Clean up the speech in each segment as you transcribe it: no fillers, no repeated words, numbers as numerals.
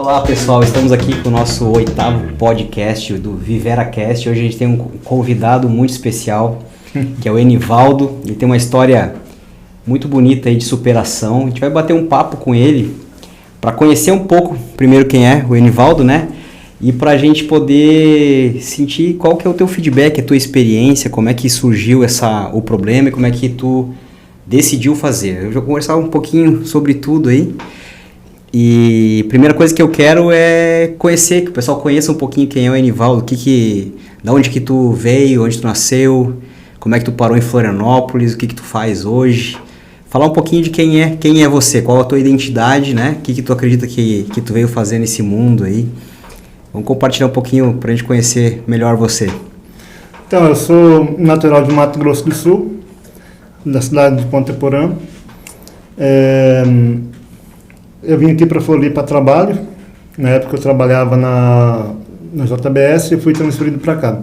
Olá pessoal, estamos aqui com o nosso 8º podcast do ViveraCast. Hoje a gente tem um convidado muito especial, que é o Enivaldo. Ele tem uma história muito bonita aí de superação. A gente vai bater um papo com ele para conhecer um pouco, primeiro, quem é o Enivaldo, né? E para a gente poder sentir qual que é o teu feedback, a tua experiência, como é que surgiu o problema e como é que tu decidiu fazer. Eu vou conversar um pouquinho sobre tudo aí. E a primeira coisa que eu quero é conhecer, que o pessoal conheça um pouquinho quem é o Enivaldo, da onde que tu veio, onde tu nasceu, como é que tu parou em Florianópolis, o que tu faz hoje. Falar um pouquinho de quem é você, qual a tua identidade, né? O que tu acredita que tu veio fazer nesse mundo aí. Vamos compartilhar um pouquinho pra gente conhecer melhor você. Então, eu sou natural de Mato Grosso do Sul, da cidade de Ponta Porã. Eu vim aqui para Floripa a trabalho. Na época eu trabalhava na JBS e fui transferido para cá.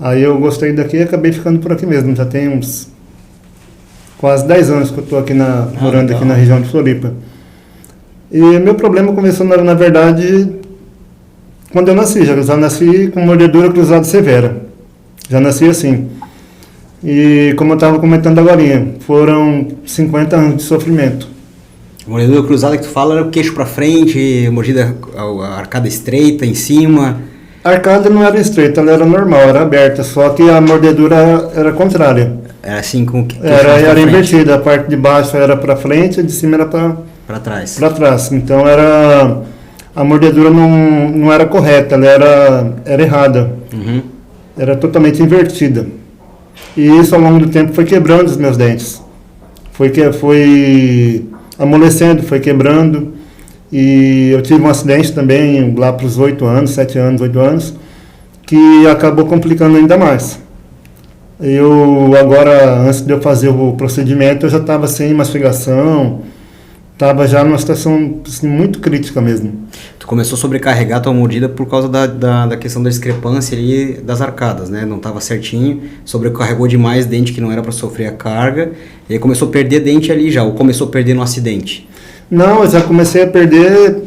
Aí eu gostei daqui e acabei ficando por aqui mesmo. Já tem uns quase 10 anos que eu estou aqui morando aqui na região de Floripa. E meu problema começou, na verdade, quando eu nasci. Já nasci com mordedura cruzada severa. Já nasci assim. E como eu estava comentando agora, foram 50 anos de sofrimento. A mordedura cruzada que tu fala era o queixo pra frente, mordida, a arcada estreita em cima. A arcada não era estreita, ela era normal, era aberta, só que a mordedura era contrária. Era assim com que era invertida, a parte de baixo era para frente, a de cima era para trás. Para trás. Então a mordedura não era correta, ela era errada. Uhum. Era totalmente invertida. E isso ao longo do tempo foi quebrando os meus dentes. Foi amolecendo, foi quebrando. E eu tive um acidente também lá para os 8 anos, que acabou complicando ainda mais. Eu agora, antes de eu fazer o procedimento, eu já estava sem mastigação, estava já numa situação assim, muito crítica mesmo. Tu começou a sobrecarregar a tua mordida por causa da questão da discrepância ali das arcadas, né? Não estava certinho, sobrecarregou demais dente que não era para sofrer a carga, e aí começou a perder dente ali já, ou começou a perder no acidente? Não, eu já comecei a perder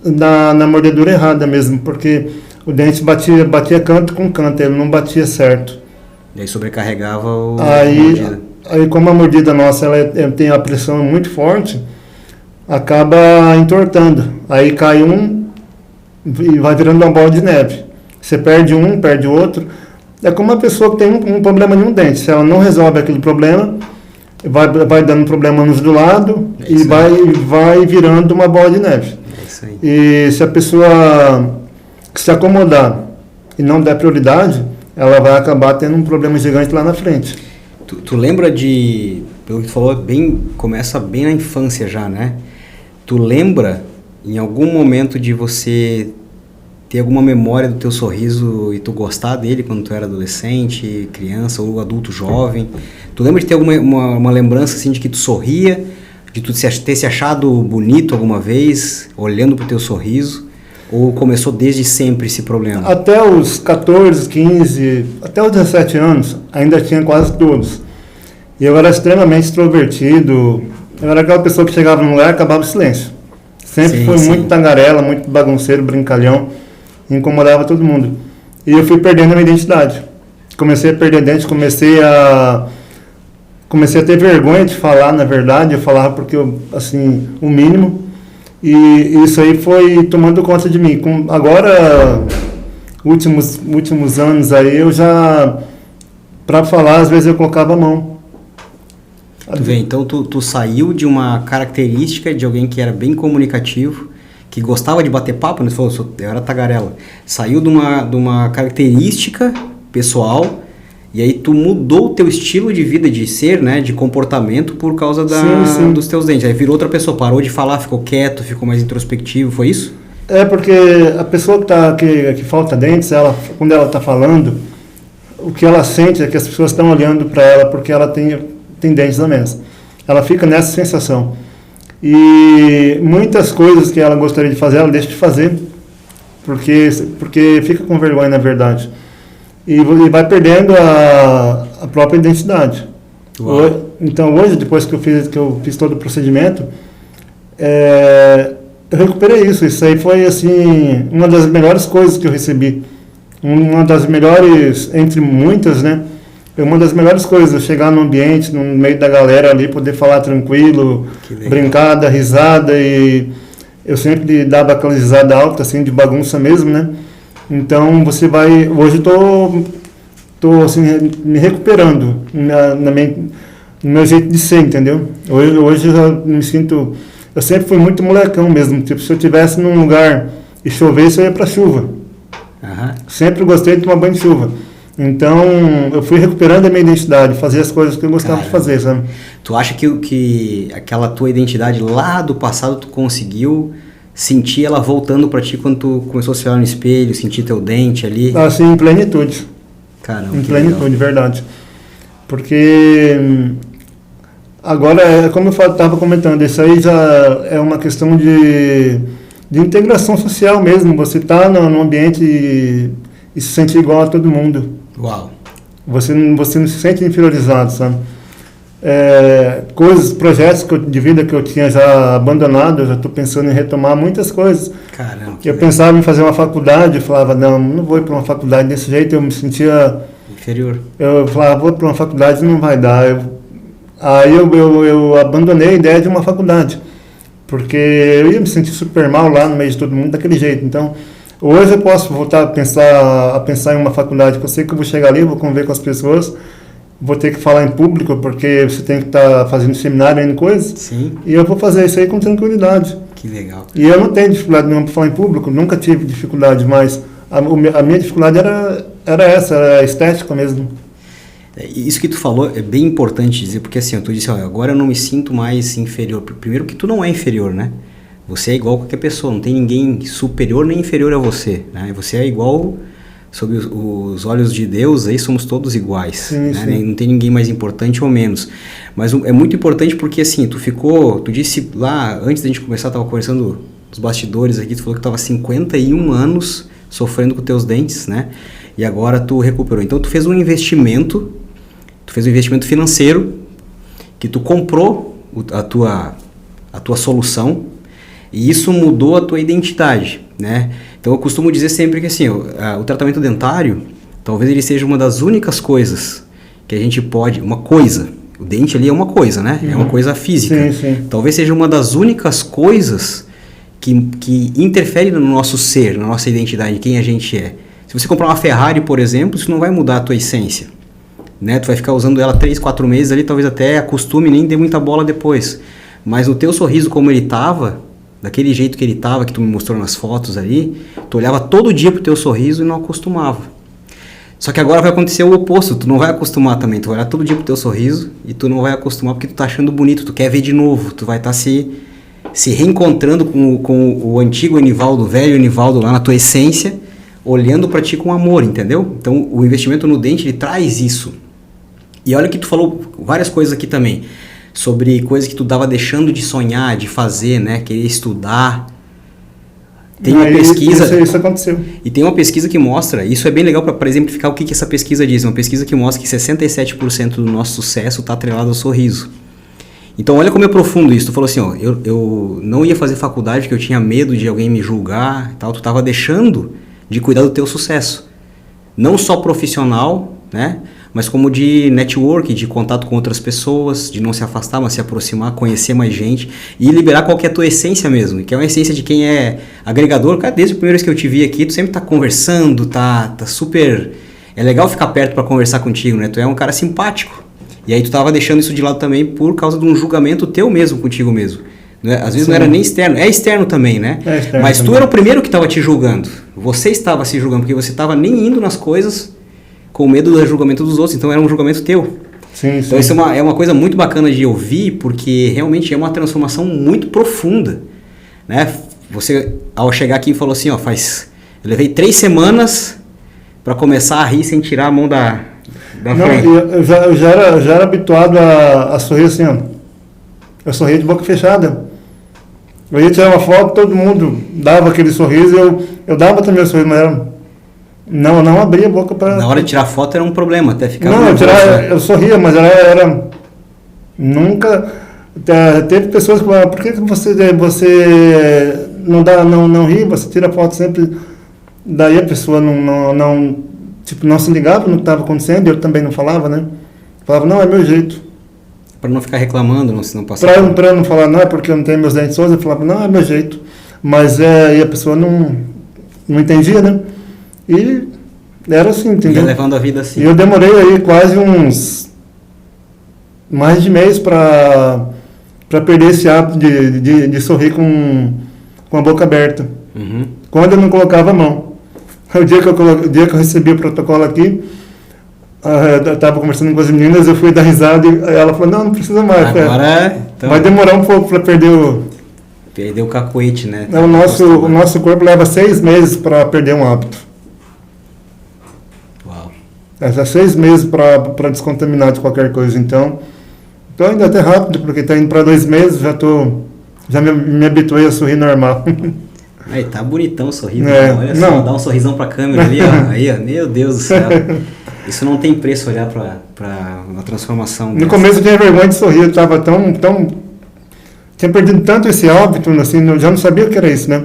na mordedura errada mesmo, porque o dente batia canto com canto, ele não batia certo. E aí sobrecarregava a mordida. Aí como a mordida nossa ela tem a pressão muito forte, acaba entortando. Aí cai um e vai virando uma bola de neve. Você perde um, perde o outro. É como uma pessoa que tem um problema em um dente. Se ela não resolve aquele problema, vai dando problema nos do lado e vai virando uma bola de neve. É isso aí. E se a pessoa se acomodar e não der prioridade, ela vai acabar tendo um problema gigante lá na frente. Tu lembra pelo que tu falou, começa bem na infância já, né? Tu lembra em algum momento de você ter alguma memória do teu sorriso e tu gostar dele quando tu era adolescente, criança ou adulto jovem? Tu lembra de ter uma lembrança assim de que tu sorria, de tu ter se achado bonito alguma vez, olhando pro teu sorriso? Ou começou desde sempre esse problema? Até os 14, 15, até os 17 anos, ainda tinha quase todos. E eu era extremamente extrovertido. Eu era aquela pessoa que chegava num lugar e acabava o silêncio. Sempre fui muito tagarela, muito bagunceiro, brincalhão. Incomodava todo mundo. E eu fui perdendo a minha identidade. Comecei a perder dente, comecei a ter vergonha de falar, na verdade. Eu falava porque, assim, o mínimo. E isso aí foi tomando conta de mim. Agora, últimos anos aí, eu já, para falar, às vezes eu colocava a mão. Tu vê, então tu saiu de uma característica de alguém que era bem comunicativo, que gostava de bater papo, né? Tu falou, eu era tagarela. Saiu de uma característica pessoal, e aí tu mudou o teu estilo de vida, de ser, né? De comportamento por causa dos teus dentes. Aí virou outra pessoa, parou de falar, ficou quieto, ficou mais introspectivo, foi isso? É, porque a pessoa que falta dentes, quando ela está falando, o que ela sente é que as pessoas estão olhando para ela porque ela tem dentes na mesa. Ela fica nessa sensação. E muitas coisas que ela gostaria de fazer, ela deixa de fazer, porque fica com vergonha, na verdade. E vai perdendo a própria identidade. Então hoje, depois que eu fiz todo o procedimento, eu recuperei isso. Isso aí foi, assim, uma das melhores coisas que eu recebi. Uma das melhores, entre muitas, né? Uma das melhores coisas, chegar no ambiente, no meio da galera ali, poder falar tranquilo, brincar, dar risada, e eu sempre dava aquela risada alta, assim, de bagunça mesmo, né? Então, você vai... Hoje tô assim, me recuperando no meu jeito de ser, entendeu? Hoje eu me sinto... Eu sempre fui muito molecão mesmo. Tipo, se eu estivesse num lugar e chovesse, eu ia pra chuva. Uhum. Sempre gostei de tomar banho de chuva. Então, eu fui recuperando a minha identidade, fazer as coisas que eu gostava de fazer, sabe? Tu acha que aquela tua identidade lá do passado tu conseguiu sentir ela voltando pra ti quando tu começou a se olhar no espelho, sentir teu dente ali? Assim, em plenitude. Caramba, em plenitude, verdade. Porque agora, como eu estava comentando, isso aí já é uma questão de integração social mesmo. Você está no ambiente e se sente igual a todo mundo. Uau! Você não se sente inferiorizado, sabe? Projetos de vida que eu tinha já abandonado, eu já estou pensando em retomar muitas coisas. Caramba! Eu pensava em fazer uma faculdade, eu falava, não vou ir para uma faculdade desse jeito, eu me sentia... inferior. Eu falava, vou para uma faculdade, não vai dar. Aí eu abandonei a ideia de uma faculdade, porque eu ia me sentir super mal lá no meio de todo mundo daquele jeito. Então, hoje eu posso voltar a pensar em uma faculdade, que eu sei que eu vou chegar ali, vou conviver com as pessoas, vou ter que falar em público, porque você tem que estar fazendo seminário, coisa. Sim. E eu vou fazer isso aí com tranquilidade. Que legal. E eu não tenho dificuldade nenhuma para falar em público, nunca tive dificuldade, mas a minha dificuldade era essa, era estética mesmo. Isso que tu falou é bem importante dizer, porque assim, tu disse, olha, agora eu não me sinto mais inferior. Primeiro que tu não é inferior, né? Você é igual a qualquer pessoa, não tem ninguém superior nem inferior a você, né? Você é igual, sob os olhos de Deus, aí somos todos iguais, sim, né? Sim. Não tem ninguém mais importante ou menos. Mas é muito importante porque assim, tu disse lá, antes da gente começar, tava conversando nos bastidores aqui, tu falou que tava 51 anos sofrendo com teus dentes, né? E agora tu recuperou. Então tu fez um investimento financeiro, que tu comprou a tua solução, e isso mudou a tua identidade, né? Então eu costumo dizer sempre que assim, o tratamento dentário, talvez ele seja uma das únicas coisas que a gente pode, o dente ali é uma coisa, né? É uma coisa física. Sim. Talvez seja uma das únicas coisas que interfere no nosso ser, na nossa identidade, quem a gente é. Se você comprar uma Ferrari, por exemplo, isso não vai mudar a tua essência, né? Tu vai ficar usando ela 3, 4 meses ali, talvez até acostume e nem dê muita bola depois. Mas o teu sorriso como ele estava, daquele jeito que ele estava, que tu me mostrou nas fotos ali, tu olhava todo dia pro teu sorriso e não acostumava. Só que agora vai acontecer o oposto, tu não vai acostumar também, tu vai olhar todo dia pro teu sorriso e tu não vai acostumar porque tu tá achando bonito, tu quer ver de novo, tu vai estar se reencontrando com o antigo Enivaldo, o velho Enivaldo lá na tua essência, olhando para ti com amor, entendeu? Então o investimento no dente, ele traz isso. E olha que tu falou várias coisas aqui também, sobre coisas que tu dava deixando de sonhar, de fazer, né? Querer estudar. Tem uma pesquisa... Isso aconteceu. E tem uma pesquisa que mostra, isso é bem legal para exemplificar o que essa pesquisa diz, uma pesquisa que mostra que 67% do nosso sucesso está atrelado ao sorriso. Então olha como é profundo isso, tu falou assim, ó, eu não ia fazer faculdade porque eu tinha medo de alguém me julgar e tal, tu estava deixando de cuidar do teu sucesso. Não só profissional, né? Mas como de network, de contato com outras pessoas, de não se afastar, mas se aproximar, conhecer mais gente e liberar qual que é a tua essência mesmo, que é uma essência de quem é agregador. Cara, desde a primeira vez que eu te vi aqui, tu sempre tá conversando, tá super... É legal ficar perto para conversar contigo, né? Tu é um cara simpático. E aí tu tava deixando isso de lado também por causa de um julgamento teu mesmo, contigo mesmo. Às vezes Sim. Não era nem externo, é externo também, né? É externo mas também. Tu era o primeiro que estava te julgando. Você estava se julgando, porque você estava nem indo nas coisas com medo do julgamento dos outros, então era um julgamento teu. Sim. Então isso é uma coisa muito bacana de ouvir, porque realmente é uma transformação muito profunda, né? Você, ao chegar aqui, falou assim, ó, eu levei 3 semanas para começar a rir sem tirar a mão da frente. Eu já era habituado a sorrir assim, ó. Eu sorria de boca fechada. Eu ia tirar uma foto, todo mundo dava aquele sorriso, eu dava também o sorriso, mas não abria a boca para... Na hora de tirar foto era um problema, até ficar... Não, eu sorria, mas era nunca... Teve pessoas que falaram, por que você não ri, você tira foto sempre, daí a pessoa não se ligava no que estava acontecendo, eu também não falava, né? Falava, não, é meu jeito. Para não ficar reclamando, se não passar. Para não falar, não, é porque eu não tenho meus dentes soltos, eu falava, não, é meu jeito. Mas e a pessoa não entendia, né? E era assim, entendeu? Ia levando a vida assim. E eu demorei aí quase mais de mês para perder esse hábito de sorrir com a boca aberta. Uhum. Quando eu não colocava a mão. O dia que eu recebi o protocolo aqui, eu estava conversando com as meninas, eu fui dar risada e ela falou, não precisa mais. Agora, então, vai demorar um pouco para perder o... Perdeu o cacoete, né? O nosso corpo leva 6 meses para perder um hábito. Uau. É 6 meses para descontaminar de qualquer coisa. Então ainda até rápido, porque está indo para 2 meses, já me habituei a sorrir normal. Aí, tá bonitão o sorriso. Olha só, dá um sorrisão pra câmera ali, ó. Aí, ó, meu Deus do céu. Isso não tem preço olhar pra uma transformação dessa. No começo eu tinha vergonha de sorrir, eu estava tinha perdido tanto esse hábito, assim, eu já não sabia o que era isso, né?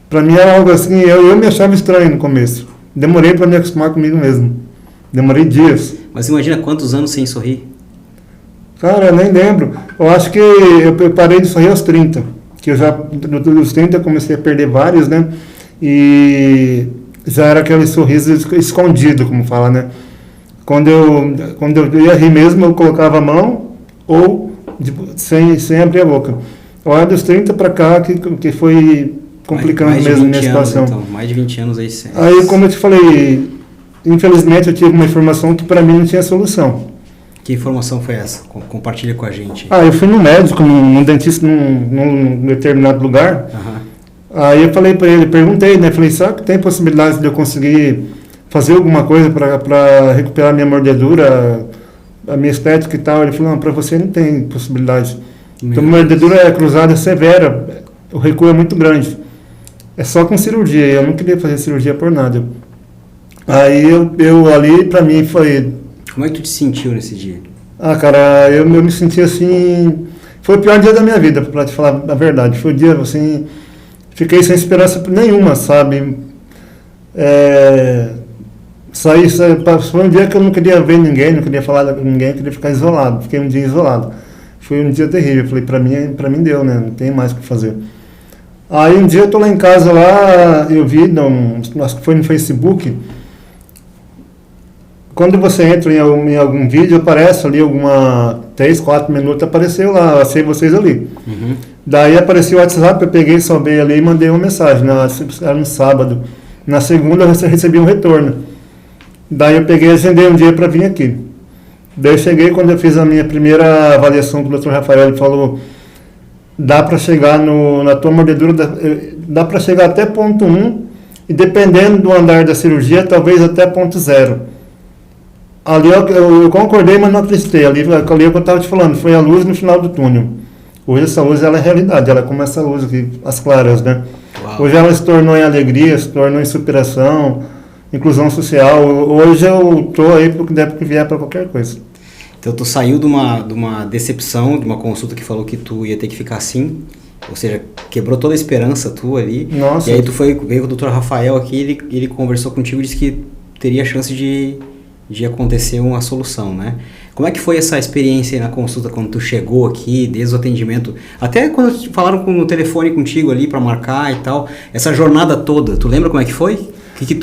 Para mim era algo assim, eu me achava estranho no começo. Demorei para me acostumar comigo mesmo. Demorei dias. Mas imagina quantos anos sem sorrir? Cara, eu nem lembro. Eu acho que eu parei de sorrir aos 30. Que eu já, dos 30, eu comecei a perder vários, né? E já era aquele sorriso escondido, como fala, né? Quando eu ia rir mesmo, eu colocava a mão ou sem abrir a boca. Olha, dos 30 para cá que foi complicando mais mesmo a minha situação. Então, mais de 20 anos aí. Aí, como eu te falei, infelizmente eu tive uma informação que para mim não tinha solução. Que informação foi essa? Compartilha com a gente. Eu fui no médico, num dentista num determinado lugar. Uhum. Aí eu falei para ele, perguntei, né? Falei, será que tem possibilidade de eu conseguir fazer alguma coisa para recuperar minha mordedura, a minha estética e tal? Ele falou, não, para você não tem possibilidade. Então, a mordedura é cruzada severa, o recuo é muito grande. É só com cirurgia, eu não queria fazer cirurgia por nada. Aí eu ali, para mim, foi... Como é que tu te sentiu nesse dia? Cara, eu me senti assim... Foi o pior dia da minha vida, para te falar a verdade. Foi o dia, assim... Fiquei sem esperança nenhuma, sabe? Foi um dia que eu não queria ver ninguém, não queria falar com ninguém, queria ficar isolado. Fiquei um dia isolado. Foi um dia terrível. Falei, para mim deu, né? Não tem mais o que fazer. Aí um dia eu tô lá em casa, eu vi, acho que foi no Facebook... Quando você entra em algum vídeo, aparece ali 3, 4 minutos, apareceu lá, achei vocês ali. Uhum. Daí apareceu o WhatsApp, eu peguei, salvei ali e mandei uma mensagem, era no sábado. Na segunda eu recebi um retorno. Daí eu peguei e agendei um dia para vir aqui. Daí eu cheguei, quando eu fiz a minha primeira avaliação com o Dr. Rafael, ele falou, dá para chegar na tua mordedura, dá para chegar até ponto 1, e dependendo do andar da cirurgia, talvez até ponto 0. Ali eu concordei, mas não acreditei. Ali é o que eu estava te falando, foi a luz no final do túnel. Hoje essa luz ela é realidade, ela é como essa luz aqui, as claras, né? Uau. Hoje ela se tornou em alegria, se tornou em superação, inclusão social. Hoje eu estou aí para o que der que vier para qualquer coisa. Então tu saiu de uma decepção, de uma consulta que falou que tu ia ter que ficar assim, ou seja, quebrou toda a esperança tua ali. Nossa. E aí tu veio com o Dr. Rafael aqui, ele conversou contigo e disse que teria chance de acontecer uma solução, né? Como é que foi essa experiência aí na consulta, quando tu chegou aqui, desde o atendimento, até quando falaram no telefone contigo ali para marcar e tal, essa jornada toda, tu lembra como é que foi? O que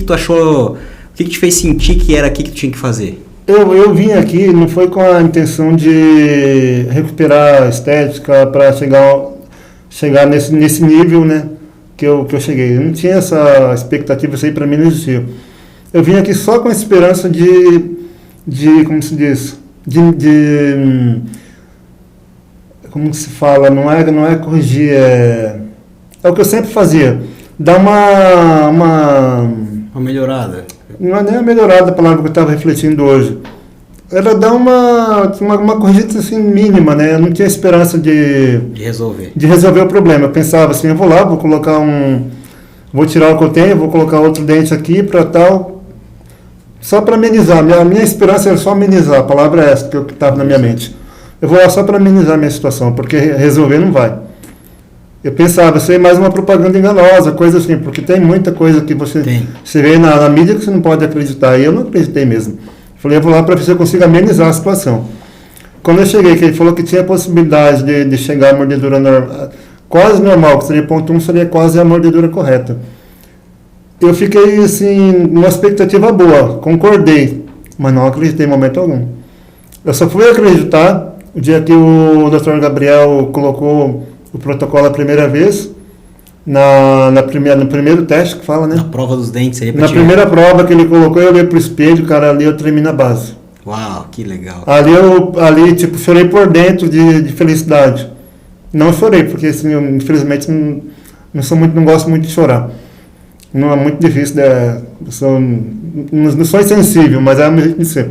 tu achou, o que te fez sentir que era aqui que tu tinha que fazer? Eu vim aqui, não foi com a intenção de recuperar a estética para chegar nesse nível, né, que eu cheguei. Eu não tinha essa expectativa, isso aí para mim não existia. Eu vim aqui só com a esperança como se diz, como se fala, não é corrigir, é o que eu sempre fazia, dar uma melhorada. Não é nem a melhorada a palavra que eu estava refletindo hoje. Era dar uma corrigida assim mínima, né? Eu não tinha esperança de resolver o problema. Eu pensava assim, eu vou lá, vou tirar o que eu tenho, vou colocar outro dente aqui para tal. Só para amenizar, a minha esperança era só amenizar, a palavra é essa que estava na minha mente. Eu vou lá só para amenizar a minha situação, porque resolver não vai. Eu pensava, isso é mais uma propaganda enganosa, coisa assim, porque tem muita coisa que você vê na mídia que você não pode acreditar, e eu não acreditei mesmo. Falei, eu vou lá para ver se eu consigo amenizar a situação. Quando eu cheguei, que ele falou que tinha a possibilidade de chegar a mordedura quase normal, que seria ponto 1, seria quase a mordedura correta. Eu fiquei, assim, numa expectativa boa, concordei, mas não acreditei em momento algum. Eu só fui acreditar o dia que o Dr. Gabriel colocou o protocolo a primeira vez, no primeiro teste que fala, né? Na prova dos dentes. Na primeira prova que ele colocou, eu olhei pro espelho, cara, ali eu tremi na base. Uau, que legal. Ali tipo, chorei por dentro de felicidade. Não chorei, porque assim, eu, infelizmente não gosto muito de chorar. Não é muito difícil, não sou insensível, mas é o meu jeito de ser.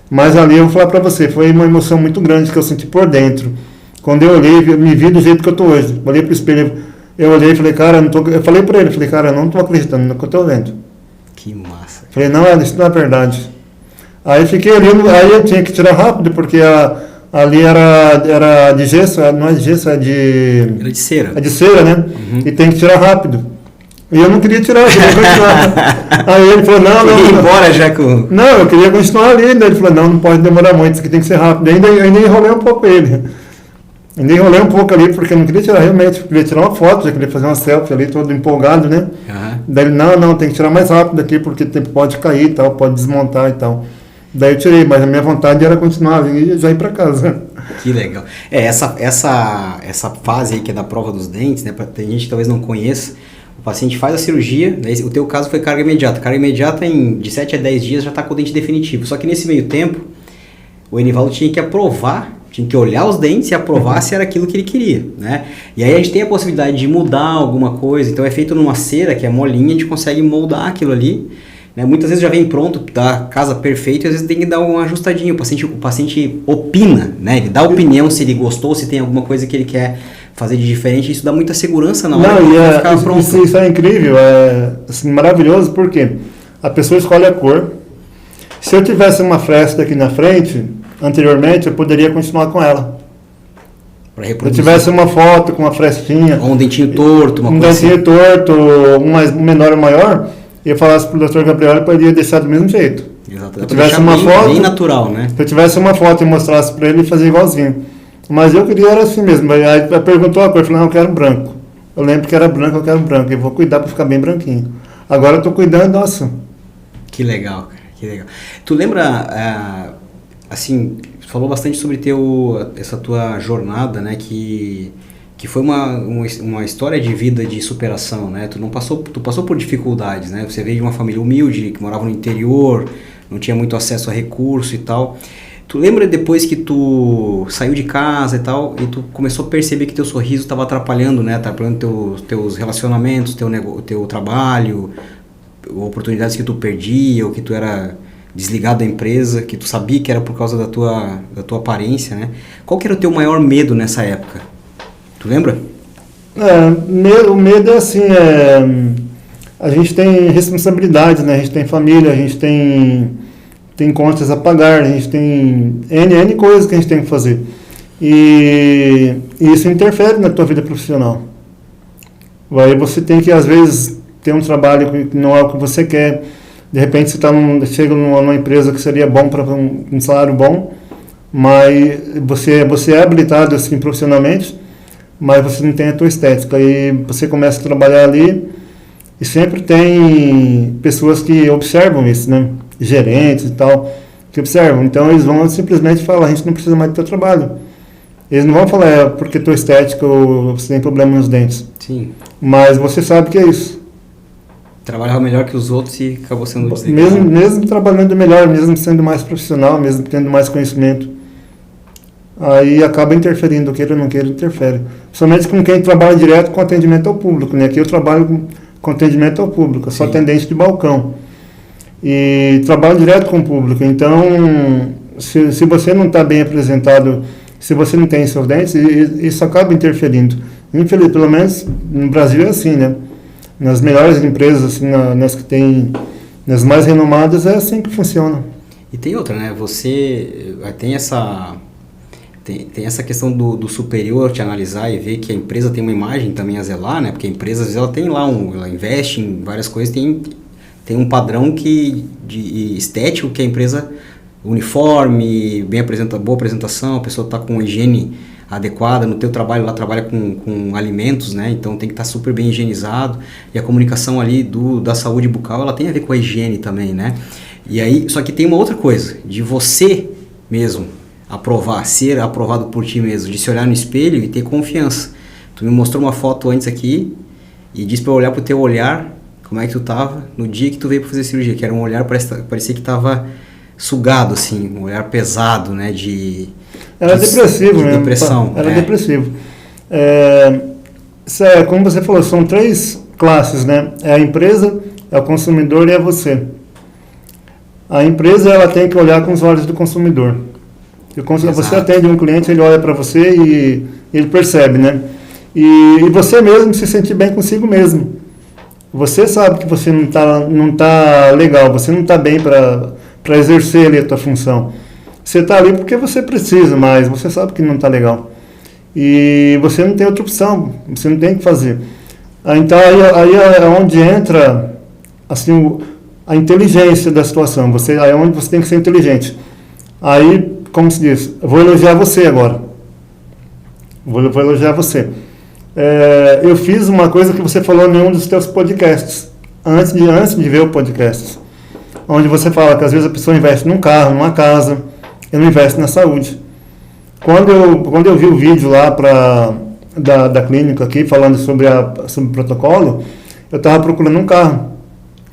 Mas ali eu vou falar pra você, foi uma emoção muito grande que eu senti por dentro. Quando eu olhei, me vi do jeito que eu tô hoje. Olhei pro espelho, eu olhei e falei, cara, eu falei pra ele, cara, eu não tô acreditando no que eu tô vendo. Que massa. Falei, não, isso não é verdade. Aí fiquei ali, aí eu tinha que tirar rápido, porque ali era de gesso, não é de gesso, Era de cera. É de cera, né? Uhum. E tem que tirar rápido. E eu não queria tirar, eu queria continuar. Aí ele falou, não. Embora já com... Não, eu queria continuar ali. Daí ele falou, não pode demorar muito, isso aqui tem que ser rápido. Ainda enrolei um pouco ele. Ainda enrolei um pouco ali, porque eu não queria tirar realmente, eu queria tirar uma foto, já queria fazer uma selfie ali, todo empolgado, né? Uhum. Daí ele, não, tem que tirar mais rápido aqui, porque pode cair e tal, pode desmontar e tal. Daí eu tirei, mas a minha vontade era continuar e já ir para casa. Que legal. Essa fase aí que é da prova dos dentes, né? Tem gente que talvez não conheça, o paciente faz a cirurgia, né? O teu caso foi carga imediata. Carga imediata de 7 a 10 dias já está com o dente definitivo. Só que nesse meio tempo, o Enivaldo tinha que aprovar, tinha que olhar os dentes e aprovar se era aquilo que ele queria, né? E aí a gente tem a possibilidade de mudar alguma coisa, então é feito numa cera que é molinha, a gente consegue moldar aquilo ali, né? Muitas vezes já vem pronto, da casa perfeito, e às vezes tem que dar uma ajustadinha, o paciente opina, né? Ele dá opinião se ele gostou, se tem alguma coisa que ele quer fazer de diferente, isso dá muita segurança na hora de ficar pronto. Isso é incrível, é assim, maravilhoso, porque a pessoa escolhe a cor. Se eu tivesse uma fresta aqui na frente, anteriormente, eu poderia continuar com ela. Se eu tivesse uma foto com uma frestinha... Ou um dentinho torto, um dentinho torto, um menor ou maior, eu falasse para o Dr. Gabriel, ele poderia deixar do mesmo jeito. Exato. Se eu tivesse uma foto, bem natural, né? Se eu tivesse uma foto e mostrasse para ele, ele fazia igualzinho. Mas eu queria era assim mesmo. Aí perguntou a cor, eu falei, não, eu quero branco. Eu lembro que era branco, eu quero branco. Eu vou cuidar para ficar bem branquinho. Agora eu estou cuidando, nossa. Que legal, cara, que legal. Tu lembra, assim, falou bastante sobre essa tua jornada, né, que foi uma história de vida de superação, né? Tu passou por dificuldades, né? Você veio de uma família humilde, que morava no interior, não tinha muito acesso a recurso e tal. Tu lembra depois que tu saiu de casa e tal, e tu começou a perceber que teu sorriso estava atrapalhando, né? Atrapalhando teus relacionamentos, teu trabalho, oportunidades que tu perdia, ou que tu era desligado da empresa, que tu sabia que era por causa da tua aparência, né? Qual que era o teu maior medo nessa época? Tu lembra? O medo é assim, a gente tem responsabilidade, né? A gente tem família, a gente tem contas a pagar, a gente tem N coisas que a gente tem que fazer. E isso interfere na tua vida profissional. Aí você tem que, às vezes, ter um trabalho que não é o que você quer. De repente você chega numa empresa que seria bom para um salário bom, mas você é habilitado assim profissionalmente, mas você não tem a tua estética. Aí você começa a trabalhar ali e sempre tem pessoas que observam isso, né? Gerentes e tal, que observam. Então eles vão simplesmente falar, a gente não precisa mais do teu trabalho. Eles não vão falar porque tua estética ou você tem problema nos dentes. Sim. Mas você sabe que é isso. Trabalhava melhor que os outros e acabou sendo desligado. Mesmo trabalhando melhor, mesmo sendo mais profissional, mesmo tendo mais conhecimento. Aí acaba interferindo, queira ou não queira, interfere. Somente com quem trabalha direto com atendimento ao público, né? Aqui eu trabalho com atendimento ao público, eu sou atendente de balcão. E trabalho direto com o público. Então, se você não está bem apresentado, se você não tem seus dentes, isso acaba interferindo. Infelizmente, pelo menos no Brasil é assim, né? Nas melhores empresas, assim, nas que tem, nas mais renomadas, é assim que funciona. E tem outra, né? Você tem essa Tem essa questão do superior te analisar e ver que a empresa tem uma imagem também a zelar, né? Porque a empresa, às vezes, ela tem lá ela investe em várias coisas, tem um padrão de estético que a empresa, uniforme, boa apresentação, a pessoa está com higiene adequada, no teu trabalho lá trabalha com alimentos, né? Então tem que estar super bem higienizado, e a comunicação ali da saúde bucal, ela tem a ver com a higiene também, né? E aí, só que tem uma outra coisa, de você mesmo ser aprovado por ti mesmo, de se olhar no espelho e ter confiança. Tu me mostrou uma foto antes aqui e disse para eu olhar pro teu olhar, como é que tu tava no dia que tu veio para fazer cirurgia, que era um olhar, parecia que tava sugado, assim, um olhar pesado, né, Era depressivo mesmo. Depressão. Era depressivo. Como você falou, são 3 classes, né? É a empresa, é o consumidor e é você. A empresa, ela tem que olhar com os olhos do consumidor. Você atende um cliente, ele olha para você e ele percebe, né? E você mesmo se sentir bem consigo mesmo. Você sabe que você não tá legal, você não está bem para exercer ali a tua função. Você está ali porque você precisa, mas você sabe que não está legal. E você não tem outra opção, você não tem o que fazer. Então aí é onde entra assim, a inteligência da situação. Aí é onde você tem que ser inteligente. Aí, como se diz, eu vou elogiar você agora. Vou elogiar você. Eu fiz uma coisa que você falou em um dos teus podcasts, antes de ver o podcast, onde você fala que às vezes a pessoa investe num carro, numa casa, e não investe na saúde. Quando eu vi o vídeo lá da clínica aqui, falando sobre o protocolo, eu estava procurando um carro.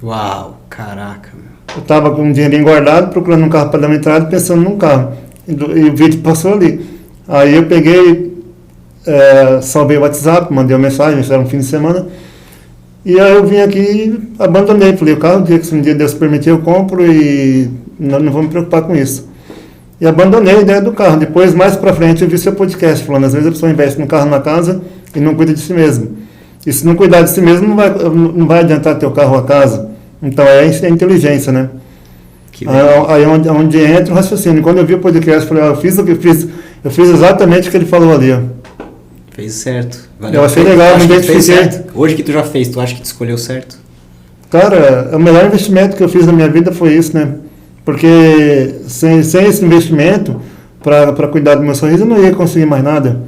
Uau, caraca, meu. Eu estava com um dinheirinho guardado, procurando um carro para dar uma entrada, pensando num carro. E o vídeo passou ali. Aí eu peguei, salvei o WhatsApp, mandei uma mensagem, isso era um fim de semana. E aí eu vim aqui e abandonei. Falei, o carro, se um dia Deus permitir, eu compro e não vou me preocupar com isso. E abandonei a ideia do carro. Depois, mais pra frente, eu vi seu podcast falando, às vezes a pessoa investe no carro, na casa e não cuida de si mesmo. E se não cuidar de si mesmo, não vai adiantar ter o carro ou a casa. Então é inteligência, né? Aí onde entra o raciocínio. Quando eu vi o podcast, eu falei, eu fiz o que eu fiz. Eu fiz exatamente o que ele falou ali. Ó. Fez certo. Valeu. Eu achei legal, me identifiquei. Hoje que tu já fez, tu acha que tu escolheu certo? Cara, o melhor investimento que eu fiz na minha vida foi isso, né? Porque sem esse investimento, para cuidar do meu sorriso, eu não ia conseguir mais nada.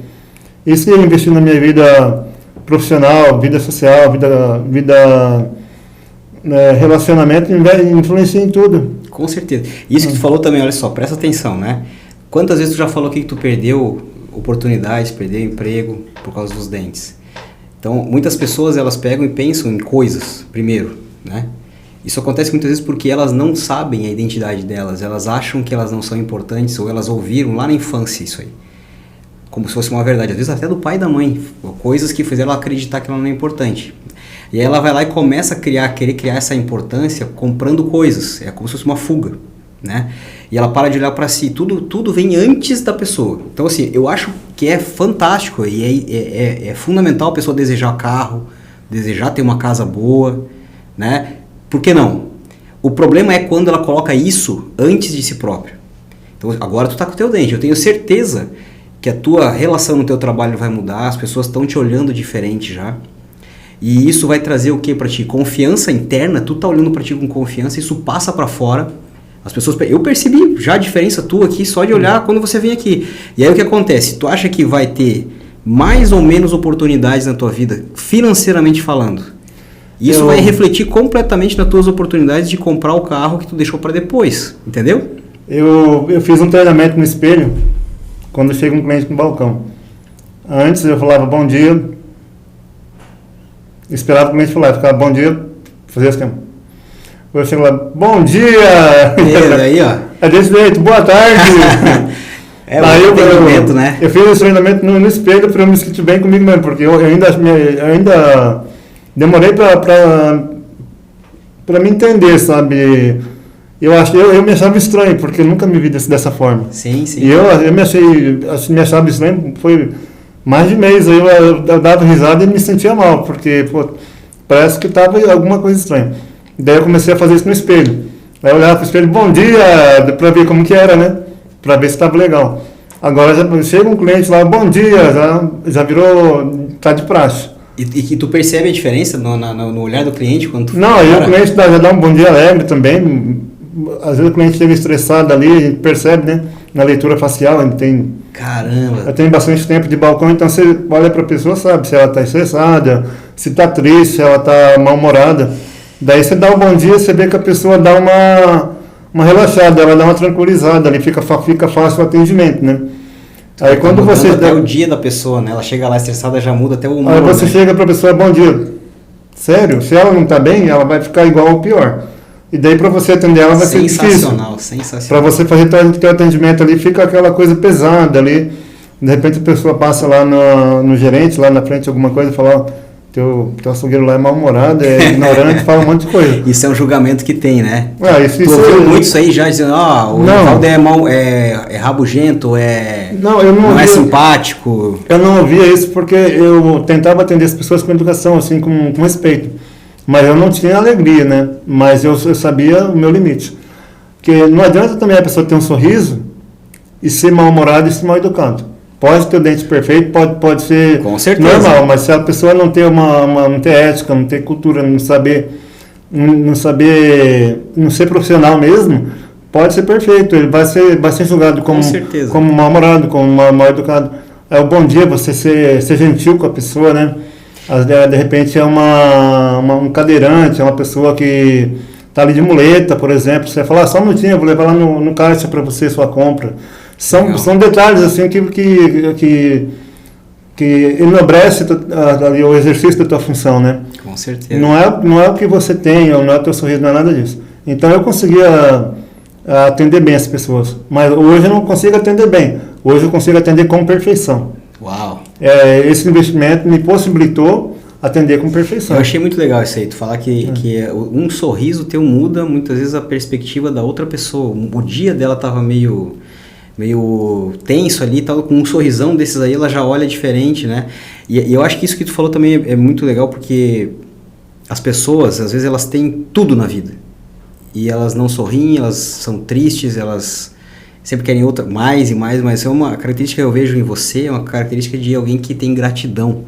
Isso ia investir na minha vida profissional, vida social, vida relacionamento, influencia em tudo. Com certeza. Isso que tu falou também, olha só, presta atenção, né? Quantas vezes tu já falou que tu perdeu oportunidades, perdeu emprego por causa dos dentes? Então, muitas pessoas, elas pegam e pensam em coisas, primeiro, né? Isso acontece muitas vezes porque elas não sabem a identidade delas, elas acham que elas não são importantes, ou elas ouviram lá na infância isso aí, como se fosse uma verdade, às vezes até do pai e da mãe, coisas que fizeram ela acreditar que ela não é importante. E aí ela vai lá e começa a querer criar essa importância comprando coisas, é como se fosse uma fuga, né? E ela para de olhar para si, tudo vem antes da pessoa. Então assim, eu acho que é fantástico e é fundamental a pessoa desejar carro, desejar ter uma casa boa, né? Por que não? O problema é quando ela coloca isso antes de si própria. Então agora tu tá com o teu dente, eu tenho certeza que a tua relação no teu trabalho vai mudar, as pessoas estão te olhando diferente já. E isso vai trazer o que para ti? Confiança interna, tu tá olhando para ti com confiança, isso passa para fora. As pessoas, eu percebi já a diferença tua aqui só de olhar quando você vem aqui. E aí o que acontece? Tu acha que vai ter mais ou menos oportunidades na tua vida, financeiramente falando? Isso vai refletir completamente nas tuas oportunidades de comprar o carro que tu deixou para depois, entendeu? Eu fiz um treinamento no espelho quando chega um cliente no balcão. Antes eu falava bom dia, esperava o cliente falar, ficava bom dia, fazia assim. Eu chego lá, bom dia! Aí, ó. É desse jeito, boa tarde! Aí eu fiz esse treinamento no espelho para eu me sentir bem comigo mesmo, porque eu ainda demorei para me entender, sabe? Eu me achava estranho, porque eu nunca me vi dessa forma. Sim, sim. E eu me achava estranho, foi mais de mês, aí eu dava risada e me sentia mal, porque parece que estava alguma coisa estranha. Daí eu comecei a fazer isso no espelho. Aí eu olhava pro espelho, bom dia, para ver como que era, né? Para ver se estava legal. Agora já chega um cliente lá, bom dia, já virou, tá de praxe. E tu percebe a diferença no olhar do cliente quando tu Não, aí o cliente já dá um bom dia alegre também. Às vezes o cliente chega estressado ali, a gente percebe, né? Na leitura facial, a gente tem... Caramba! Eu tenho bastante tempo de balcão, então você olha para a pessoa, sabe se ela está estressada, se está triste, se ela está mal-humorada. Daí você dá um bom dia, você vê que a pessoa dá uma relaxada, ela dá uma tranquilizada, ali fica fácil o atendimento, né? Aí quando você... até o dia da pessoa, né? Ela chega lá estressada, já muda até o humor. Aí você né? chega para a pessoa, bom dia. Sério? Se ela não está bem, ela vai ficar igual ou pior. E daí para você atender ela vai ser difícil. Sensacional. Para você fazer teu atendimento ali, fica aquela coisa pesada ali. De repente a pessoa passa lá no gerente, lá na frente, alguma coisa e fala, ó, teu açougueiro lá é mal-humorado, é ignorante, fala um monte de coisa. Isso é um julgamento que tem, né? Isso ouviu muito isso aí já, dizendo, o Evaldo é rabugento, não é simpático. Eu não ouvia isso porque eu tentava atender as pessoas com educação, assim, com respeito. Mas eu não tinha alegria, né? Mas eu sabia o meu limite. Porque não adianta também a pessoa ter um sorriso e ser mal-humorado e ser mal-educado. Pode ter o dente perfeito, pode ser com certeza normal, mas se a pessoa não ter não ter ética, não ter cultura, não ser profissional mesmo, pode ser perfeito. Ele vai ser julgado como mal-humorado, como mal-educado. É o bom dia, você ser gentil com a pessoa, né? De repente é um cadeirante, é uma pessoa que está ali de muleta, por exemplo. Você fala, só um minutinho, eu vou levar lá no caixa para você sua compra. São detalhes assim que enobrece o exercício da tua função, né? Com certeza. Não é o que você tem, ou não é o teu sorriso, não é nada disso. Então eu conseguia atender bem as pessoas, mas hoje eu não consigo atender bem. Hoje eu consigo atender com perfeição. Uau! Esse investimento me possibilitou atender com perfeição. Eu achei muito legal isso aí, tu falar que um sorriso teu muda muitas vezes a perspectiva da outra pessoa. O dia dela estava meio tenso ali, tal, com um sorrisão desses aí ela já olha diferente, né? E eu acho que isso que tu falou também é muito legal, porque as pessoas, às vezes, elas têm tudo na vida e elas não sorriem, elas são tristes, elas sempre querem outra, mais e mais, mas é uma característica que eu vejo em você, é uma característica de alguém que tem gratidão,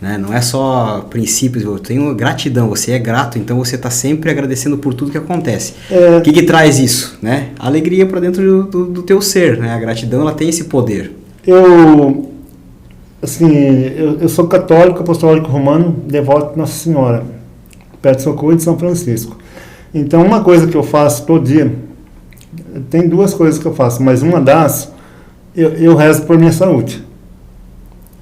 né? Não é só princípios, eu tenho gratidão, você é grato, então você está sempre agradecendo por tudo que acontece. O que traz isso, né? Alegria para dentro do teu ser, né? A gratidão, ela tem esse poder. Eu sou católico, apostólico romano, devoto de Nossa Senhora, perto de Socorro e de São Francisco. Então, uma coisa que eu faço todo dia, tem duas coisas que eu faço, mas uma das, eu rezo por minha saúde.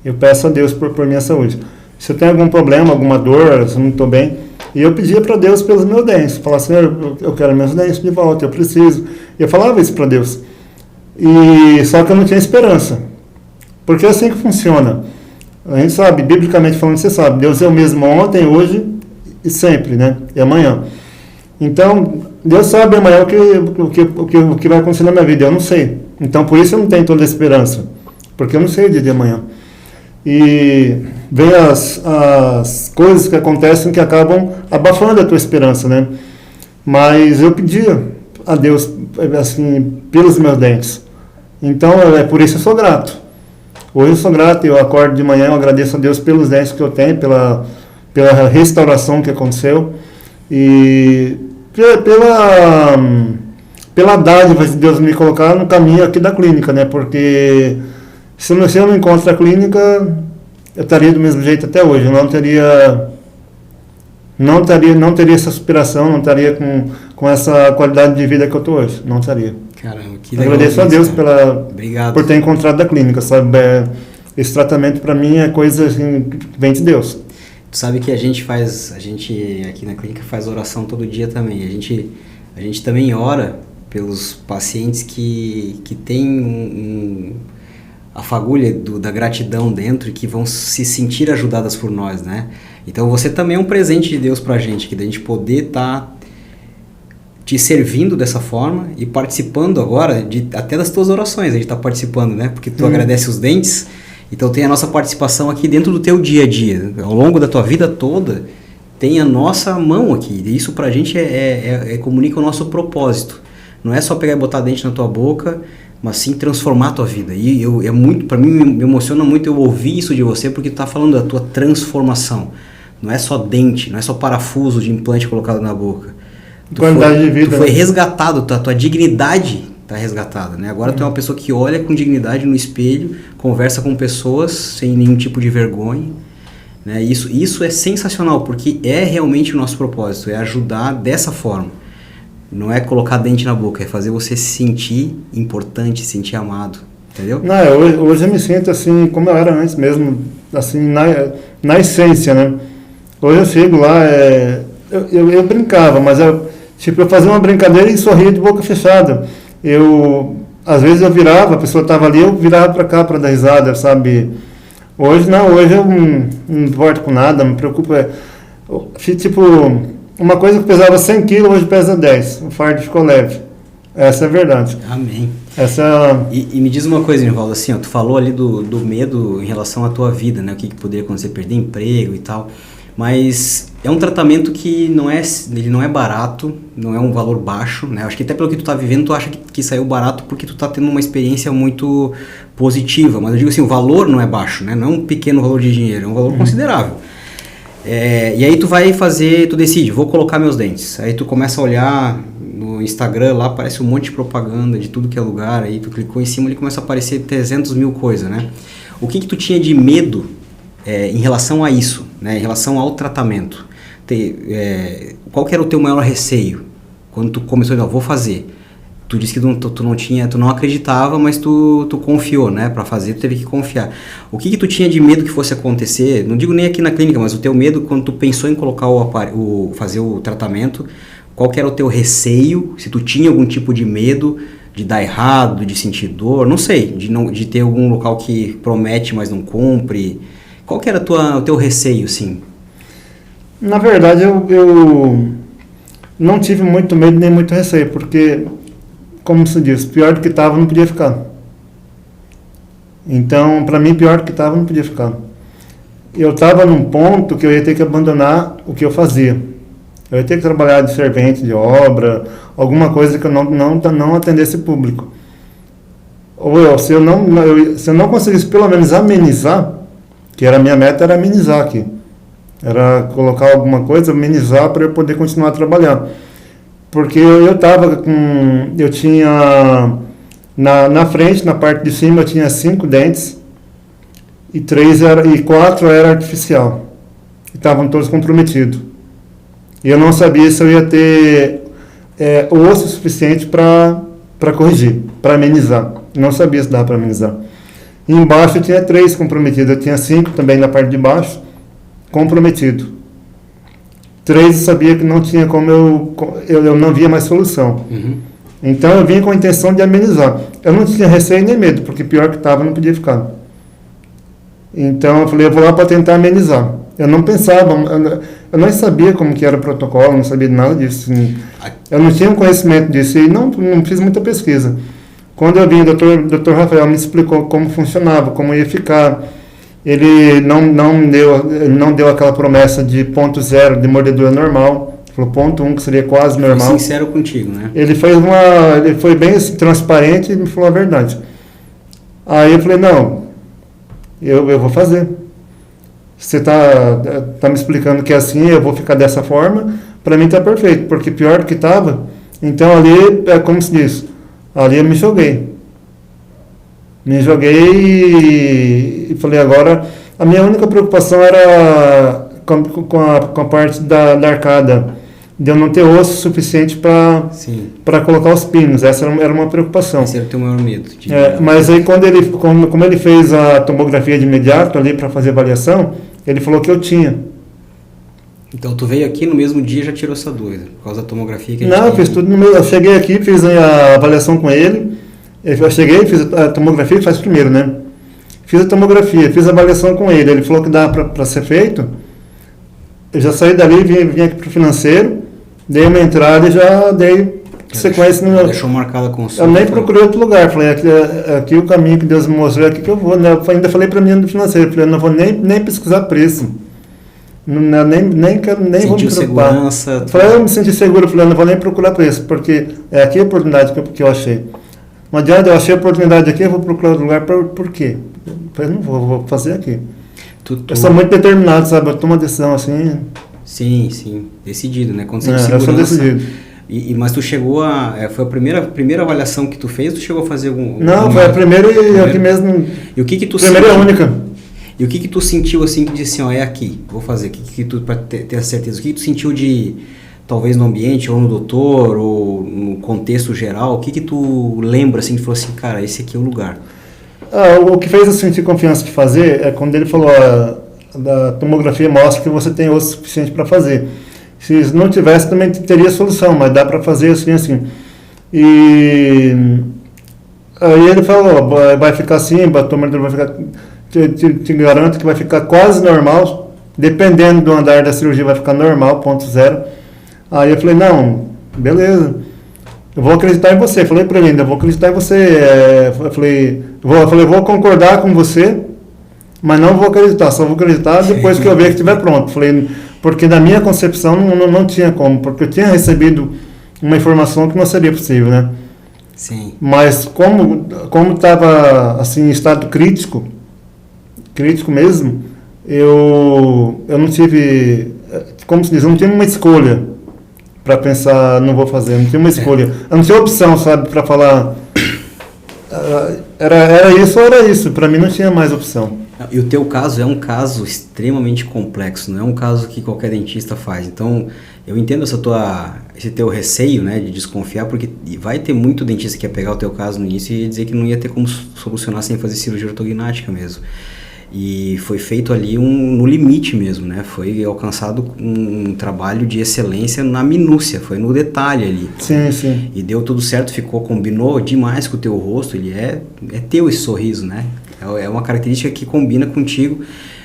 Eu peço a Deus por minha saúde. Se eu tenho algum problema, alguma dor, se eu não estou bem, e eu pedia para Deus pelos meus dentes. Falava, Senhor, eu quero meus dentes de volta, eu preciso. Eu falava isso para Deus. Só que eu não tinha esperança. Porque é assim que funciona. A gente sabe, biblicamente falando, você sabe, Deus é o mesmo ontem, hoje e sempre, né? E amanhã. Então, Deus sabe amanhã o que vai acontecer na minha vida, eu não sei. Então, por isso eu não tenho toda a esperança. Porque eu não sei o dia de amanhã. E vem as coisas que acontecem que acabam abafando a tua esperança, né? Mas eu pedia a Deus, assim, pelos meus dentes. Então, por isso eu sou grato. Hoje eu sou grato, eu acordo de manhã, eu agradeço a Deus pelos dentes que eu tenho, pela restauração que aconteceu e pela dádiva de Deus me colocar no caminho aqui da clínica, né? Porque se eu não encontro a clínica, eu estaria do mesmo jeito até hoje. Eu não teria essa superação, não estaria com essa qualidade de vida que eu estou hoje. Não estaria. Caramba, que legal. Agradeço a Deus por ter encontrado a clínica, sabe? Esse tratamento para mim é coisa assim, que vem de Deus. Tu sabe que a gente aqui na clínica faz oração todo dia também. A gente também ora pelos pacientes que têm a fagulha da gratidão dentro e que vão se sentir ajudadas por nós, né? Então você também é um presente de Deus pra gente, que da gente poder estar te servindo dessa forma e participando agora até das tuas orações. A gente está participando, né? Porque tu agradece os dentes, então tem a nossa participação aqui dentro do teu dia a dia. Ao longo da tua vida toda, tem a nossa mão aqui. E isso pra gente comunica o nosso propósito. Não é só pegar e botar dente na tua boca, mas sim transformar a tua vida. E para mim me emociona muito eu ouvir isso de você, porque tu tá falando da tua transformação. Não é só dente, não é só parafuso de implante colocado na boca. Qualidade de vida. Tu foi resgatado, tua dignidade tá resgatada, né? Agora tu é uma pessoa que olha com dignidade no espelho, conversa com pessoas sem nenhum tipo de vergonha, né? Isso é sensacional, porque é realmente o nosso propósito, é ajudar dessa forma. Não é colocar dente na boca, é fazer você se sentir importante, se sentir amado, entendeu? Não, hoje eu me sinto assim, como eu era antes mesmo, assim, na essência, né? Hoje eu chego lá, eu brincava, mas eu fazia uma brincadeira e sorria de boca fechada. Às vezes eu virava, a pessoa estava ali, eu virava para cá para dar risada, sabe? Hoje não, hoje eu não importo com nada, não me preocupo. Uma coisa que pesava 100 quilos, hoje pesa 10. O fardo ficou leve. Essa é a verdade. Amém. Essa... E me diz uma coisa, Nivaldo, assim, ó, tu falou ali do medo em relação à tua vida, né? O que poderia acontecer, perder emprego e tal. Mas é um tratamento que ele não é barato, não é um valor baixo, né? Acho que até pelo que tu tá vivendo, tu acha que saiu barato porque tu tá tendo uma experiência muito positiva. Mas eu digo assim, o valor não é baixo, né? Não é um pequeno valor de dinheiro, é um valor considerável. E aí tu decide, vou colocar meus dentes. Aí tu começa a olhar no Instagram, lá aparece um monte de propaganda de tudo que é lugar. Aí tu clicou em cima e começa a aparecer 300 mil coisas, né? O que tu tinha de medo em relação a isso, né? Em relação ao tratamento? Qual que era o teu maior receio? Quando tu começou a vou fazer. Tu disse que tu não acreditava, mas tu confiou, né? Para fazer, tu teve que confiar. O que tu tinha de medo que fosse acontecer? Não digo nem aqui na clínica, mas o teu medo quando tu pensou em colocar fazer o tratamento, qual que era o teu receio? Se tu tinha algum tipo de medo de dar errado, de sentir dor, não sei, de ter algum local que promete, mas não cumpre. Qual que era o teu receio, sim? Na verdade, eu não tive muito medo nem muito receio, porque, como se diz, pior do que estava não podia ficar. Então, para mim, pior do que estava não podia ficar. Eu estava num ponto que eu ia ter que abandonar o que eu fazia. Eu ia ter que trabalhar de servente, de obra, alguma coisa que eu não atendesse público. Ou se eu não conseguisse pelo menos amenizar, que era a minha meta, era amenizar aqui. Era colocar alguma coisa, amenizar para eu poder continuar a trabalhar. Porque eu tinha, na frente, na parte de cima, eu tinha 5 dentes e 4 era artificial. E estavam todos comprometidos. E eu não sabia se eu ia ter osso suficiente para corrigir, para amenizar. Não sabia se dava para amenizar. E embaixo eu tinha 3 comprometidos, eu tinha 5 também na parte de baixo, comprometido. 3 eu sabia que não tinha como eu não via mais solução. Uhum. Então eu vinha com a intenção de amenizar. Eu não tinha receio nem medo, porque pior que estava não podia ficar. Então eu falei, eu vou lá para tentar amenizar. Eu não pensava, eu não sabia como que era o protocolo, não sabia nada disso. Eu não tinha conhecimento disso e não fiz muita pesquisa. Quando eu vim, o Dr. Rafael me explicou como funcionava, como ia ficar. Ele não deu aquela promessa de 0.0 de mordedura normal. Falou 0.1, que seria quase normal. Foi sincero contigo, né? Ele foi bem assim, transparente e me falou a verdade. Aí eu falei, não, eu vou fazer. Você tá me explicando que é assim, eu vou ficar dessa forma, para mim tá perfeito, porque pior do que estava, então ali, como se diz, ali eu me joguei. Me joguei e falei, agora, a minha única preocupação era com a parte da arcada, de eu não ter osso suficiente para colocar os pinos. Essa era uma preocupação. Esse era o teu maior medo. Mas aí como ele fez a tomografia de imediato ali para fazer avaliação, ele falou que eu tinha. Então tu veio aqui no mesmo dia e já tirou essa dúvida, por causa da tomografia que a gente Não, eu fiz tudo no mesmo. Eu cheguei aqui, fiz a avaliação com ele. Eu cheguei, fiz a tomografia, faz primeiro, né? Fiz a tomografia, fiz a avaliação com ele. Ele falou que dá para ser feito. Eu já saí dali, vim aqui para o financeiro, dei uma entrada e já dei sequência. Deixou marcada a consulta. Eu nem procurei outro lugar. Falei, aqui o caminho que Deus me mostrou, é aqui que eu vou. Né? Eu ainda falei para mim do financeiro, falei, eu não vou nem pesquisar preço. Nem vou me preocupar. Segurança. Falei, eu me senti seguro, falei, eu não vou nem procurar preço, porque é aqui a oportunidade que eu achei. Não adianta, eu achei a oportunidade aqui, eu vou procurar outro lugar, por quê? Eu falei, não vou fazer aqui. Eu sou muito determinado, sabe? Eu tomo uma decisão assim... Sim, decidido, né? Quando você eu sou decidido. Mas tu chegou foi a primeira avaliação que tu fez, tu chegou a fazer algum... Não, foi a primeira e aqui mesmo... E o que tu primeira sentiu? E única. E o que tu sentiu assim, que disse assim, ó, é aqui, vou fazer, pra ter a certeza, o que tu sentiu de, talvez no ambiente, ou no doutor, ou no contexto geral, o que tu lembra assim, que falou assim, cara, esse aqui é o lugar? O que fez eu sentir confiança de fazer é quando ele falou, a tomografia mostra que você tem osso suficiente para fazer. Se não tivesse, também teria solução, mas dá para fazer assim. E aí ele falou, vai ficar assim, a tomografia vai ficar... Te garanto que vai ficar quase normal, dependendo do andar da cirurgia vai ficar normal, ponto zero. Aí eu falei, não, beleza, eu vou acreditar em você. Falei para ele ainda, vou acreditar em você. Eu falei, vou concordar com você, mas não vou acreditar, só vou acreditar depois que eu ver que estiver pronto. Falei, porque na minha concepção não tinha como, porque eu tinha recebido uma informação que não seria possível, né? Sim. Mas como estava assim, em estado crítico mesmo, eu não tive, como se diz, eu não tinha uma escolha para pensar, não vou fazer, não tinha uma escolha, eu não tinha opção, sabe, para falar, era isso ou era isso, para mim não tinha mais opção. E o teu caso é um caso extremamente complexo, não é um caso que qualquer dentista faz, então eu entendo esse teu receio, né, de desconfiar, porque vai ter muito dentista que ia pegar o teu caso no início e dizer que não ia ter como solucionar sem fazer cirurgia ortognática mesmo. E foi feito ali no limite mesmo, né? Foi alcançado um trabalho de excelência na minúcia, foi no detalhe ali. Sim. E deu tudo certo, combinou demais com o teu rosto, ele é teu esse sorriso, né? É uma característica que combina contigo,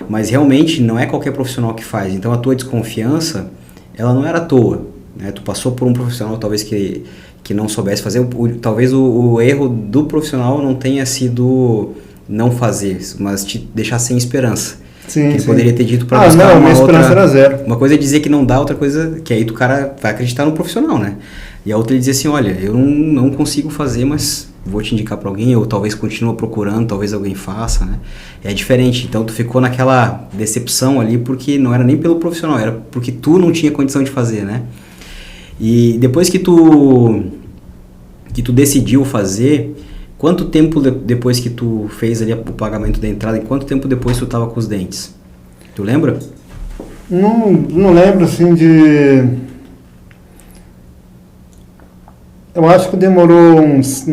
mas realmente não é qualquer profissional que faz. Então a tua desconfiança, ela não era à toa, né? Tu passou por um profissional talvez que não soubesse fazer, talvez o erro do profissional não tenha sido... não fazer, mas te deixar sem esperança. Sim. Ele poderia ter dito para buscar não, minha esperança era zero. Uma coisa é dizer que não dá, outra coisa que aí o cara vai acreditar no profissional, né? E a outra é dizer assim, olha, eu não consigo fazer, mas vou te indicar para alguém, ou talvez continue procurando, talvez alguém faça, né? É diferente, então tu ficou naquela decepção ali, porque não era nem pelo profissional, era porque tu não tinha condição de fazer, né? E depois que tu decidiu fazer... Quanto tempo depois que tu fez ali o pagamento da entrada, e quanto tempo depois tu estava com os dentes? Tu lembra? Não lembro, assim, Eu acho que demorou uns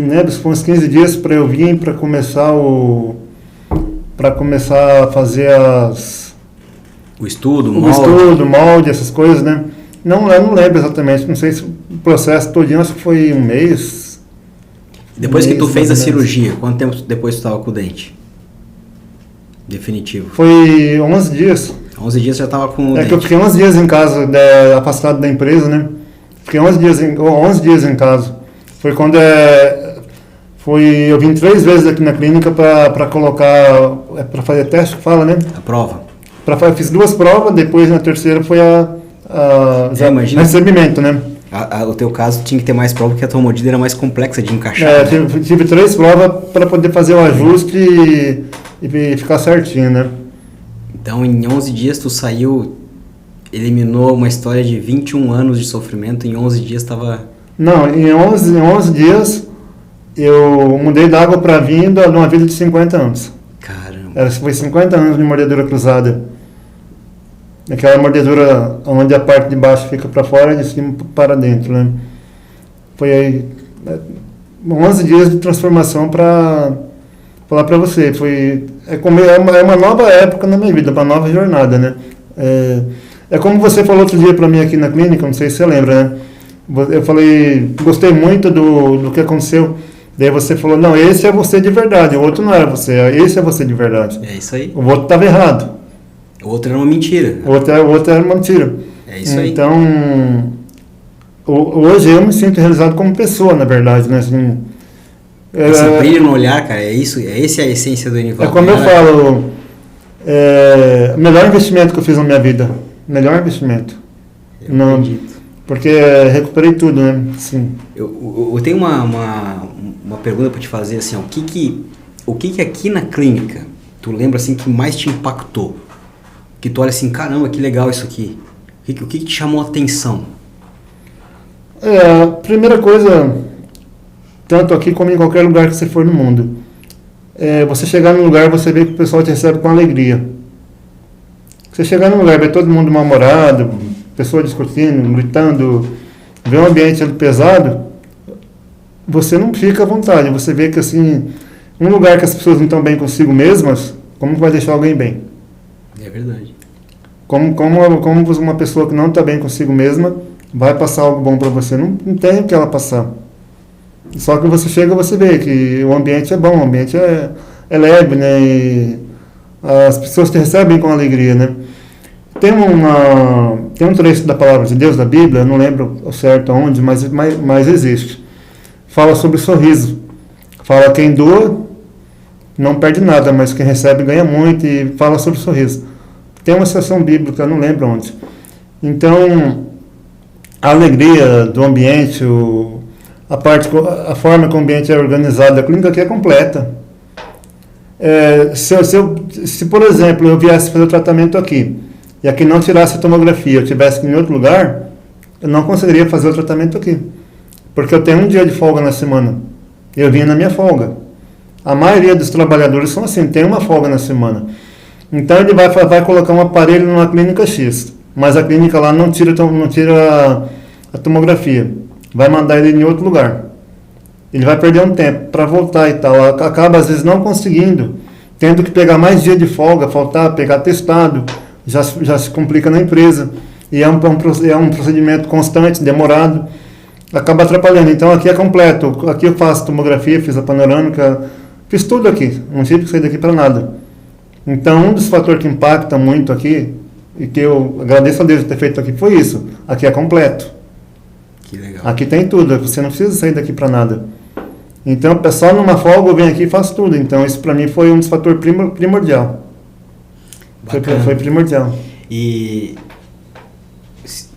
15 dias para eu vir, para começar a fazer o estudo, o molde, essas coisas, né? Eu não lembro exatamente, não sei se o processo todinho, acho que foi um mês... Depois que tu fez a cirurgia, quanto tempo depois tu estava com o dente? Definitivo. Foi 11 dias. 11 dias já estava com o dente. Que eu fiquei 11 dias em casa, afastado da empresa, né? Fiquei 11 dias em casa. Foi quando eu vim 3 vezes aqui na clínica para colocar, para fazer teste, que fala, né? A prova. Fiz 2 provas, depois na terceira foi recebimento, né? O teu caso tinha que ter mais prova porque a tua mordida era mais complexa de encaixar. Tive 3 provas para poder fazer o ajuste e ficar certinho, né? Então, em 11 dias tu eliminou uma história de 21 anos de sofrimento, em 11 dias estava... Não, em 11 dias eu mudei da água para vinho de uma vida de 50 anos. Caramba. Foi 50 anos de mordedura cruzada. Aquela mordedura onde a parte de baixo fica para fora e de cima para dentro, né? Foi aí 11 dias de transformação para falar para você. É uma nova época na minha vida, uma nova jornada, né? É como você falou outro dia para mim aqui na clínica, não sei se você lembra, né? Eu falei, gostei muito do que aconteceu. Daí você falou, não, esse é você de verdade, o outro não era você, esse é você de verdade. É isso aí. O outro estava errado. O outro era uma mentira. O outro era uma mentira. É isso aí. Então, hoje eu me sinto realizado como pessoa, na verdade, né? Assim, esse brilho no olhar, cara, essa é a essência do Enivaldo. É como eu falo, o melhor investimento que eu fiz na minha vida. Melhor investimento. Eu acredito. Porque recuperei tudo, né? Sim. Eu tenho uma pergunta para te fazer, assim, o que aqui na clínica tu lembra assim que mais te impactou? Que tu olha assim, caramba, que legal isso aqui. O que te chamou a atenção? A primeira coisa, tanto aqui como em qualquer lugar que você for no mundo, você chegar num lugar, você vê que o pessoal te recebe com alegria. Você chegar num lugar, vê todo mundo mal-humorado, pessoa discutindo, gritando, vê um ambiente ali pesado, você não fica à vontade. Você vê que, assim, um lugar que as pessoas não estão bem consigo mesmas, como vai deixar alguém bem? É verdade. Como uma pessoa que não está bem consigo mesma vai passar algo bom para você? Não tem o que ela passar. Só que você chega, você vê que o ambiente é bom, o ambiente é leve, né? E as pessoas te recebem com alegria, né? Tem um trecho da palavra de Deus, da Bíblia, eu não lembro ao certo aonde, mas existe. Fala sobre sorriso. Fala quem doa não perde nada, mas quem recebe ganha muito, e fala sobre sorriso. Tem uma seção bíblica, eu não lembro onde. Então, a alegria do ambiente, a forma que o ambiente é organizado, a clínica aqui é completa. Se, por exemplo, eu viesse fazer o tratamento aqui, e aqui não tirasse a tomografia, eu tivesse que ir em outro lugar, eu não conseguiria fazer o tratamento aqui. Porque eu tenho um dia de folga na semana. Eu vinha na minha folga. A maioria dos trabalhadores são assim, tem uma folga na semana. Então ele vai colocar um aparelho numa clínica X, mas a clínica lá não tira a tomografia. Vai mandar ele em outro lugar. Ele vai perder um tempo para voltar e tal. Acaba às vezes não conseguindo, tendo que pegar mais dia de folga, faltar, pegar testado, já se complica na empresa. E é um procedimento constante, demorado, acaba atrapalhando. Então aqui é completo. Aqui eu faço tomografia, fiz a panorâmica, fiz tudo aqui. Não tive que sair daqui para nada. Então um dos fatores que impacta muito aqui, e que eu agradeço a Deus de ter feito aqui, foi isso. Aqui é completo. Que legal. Aqui tem tudo, você não precisa sair daqui para nada. Então o pessoal numa folga eu venho aqui e faço tudo. Então isso para mim foi um dos fatores primordial. Foi primordial. E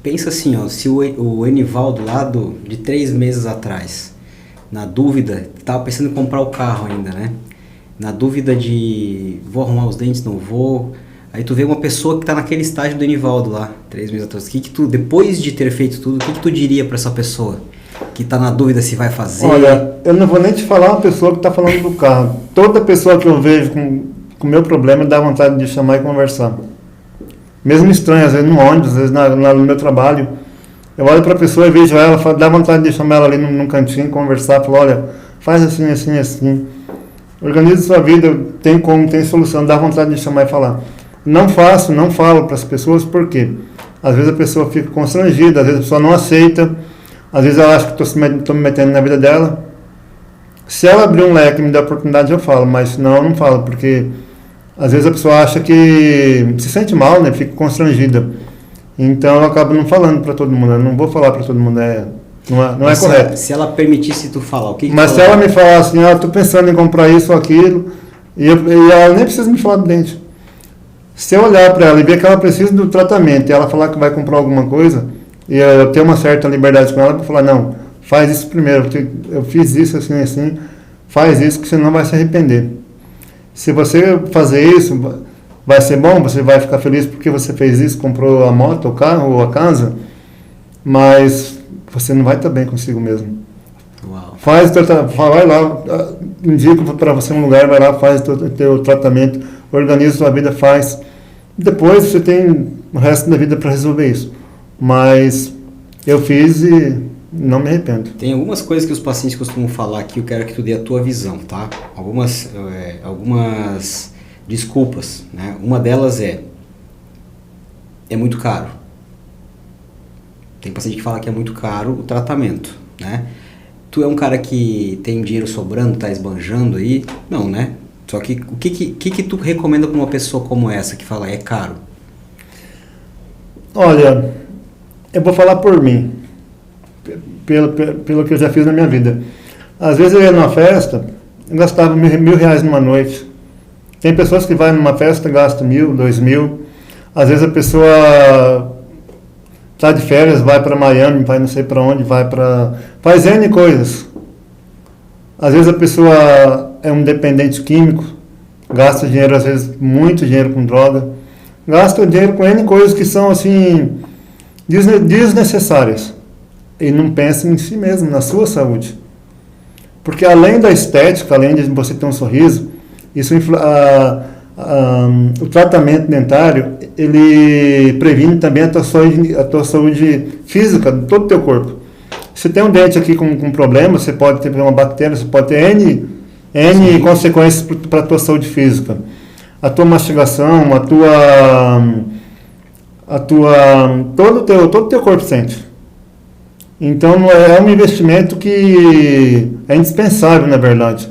pensa assim, ó, se o Enivaldo lá de 3 meses atrás, na dúvida, estava pensando em comprar o carro ainda, né? Na dúvida de vou arrumar os dentes, não vou. Aí tu vê uma pessoa que está naquele estágio do Enivaldo lá, 3 meses atrás. Que tu, depois de ter feito tudo, o que tu diria para essa pessoa que está na dúvida se vai fazer? Olha, eu não vou nem te falar uma pessoa que está falando do carro. Toda pessoa que eu vejo com o meu problema dá vontade de chamar e conversar. Mesmo estranho, às vezes no ônibus, às vezes no meu trabalho. Eu olho para a pessoa e vejo ela, dá vontade de chamar ela ali num cantinho, conversar, falar, olha, faz assim, assim, assim. Organize sua vida, tem solução, dá vontade de chamar e falar. Não falo para as pessoas, por quê? Às vezes a pessoa fica constrangida, às vezes a pessoa não aceita, às vezes ela acha que estou me metendo na vida dela. Se ela abrir um leque e me der a oportunidade, eu falo, mas senão eu não falo, porque às vezes a pessoa acha que se sente mal, né? Fica constrangida. Então eu acabo não falando para todo mundo, eu não vou falar para todo mundo, não é correto. Se ela permitisse tu falar, o que mas se ela me falar assim, estou pensando em comprar isso ou aquilo, e ela nem precisa me falar do dente. Se eu olhar para ela e ver que ela precisa do tratamento e ela falar que vai comprar alguma coisa, e eu ter uma certa liberdade com ela para falar, não, faz isso primeiro, eu fiz isso assim, assim, faz isso que você não vai se arrepender. Se você fazer isso, vai ser bom, você vai ficar feliz porque você fez isso, comprou a moto, o carro ou a casa, mas você não vai estar bem consigo mesmo. Uau. Vai lá, indico para você um lugar, vai lá, faz o teu tratamento, organiza a sua vida, faz. Depois você tem o resto da vida para resolver isso. Mas eu fiz e não me arrependo. Tem algumas coisas que os pacientes costumam falar aqui, eu quero que tu dê a tua visão, tá? Algumas desculpas, né? Uma delas é muito caro. Tem paciente que fala que é muito caro o tratamento, né? Tu é um cara que tem dinheiro sobrando, tá esbanjando aí? Não, né? Só que o que tu recomenda para uma pessoa como essa que fala é caro? Olha, eu vou falar por mim, pelo que eu já fiz na minha vida. Às vezes eu ia numa festa, eu gastava R$1.000 numa noite. Tem pessoas que vão numa festa e gastam 1.000, 2.000. Às vezes a pessoa está de férias, vai para Miami, vai não sei para onde, faz N coisas. Às vezes a pessoa é um dependente químico, gasta dinheiro, às vezes muito dinheiro com droga, gasta dinheiro com N coisas que são assim desnecessárias e não pensa em si mesmo, na sua saúde. Porque além da estética, além de você ter um sorriso, isso o tratamento dentário, ele previne também a tua saúde física, de todo o teu corpo. Se tem um dente aqui com problema, você pode ter uma bactéria, você pode ter N consequências para a tua saúde física. A tua mastigação, todo o teu corpo sente. Então é um investimento que é indispensável, na verdade.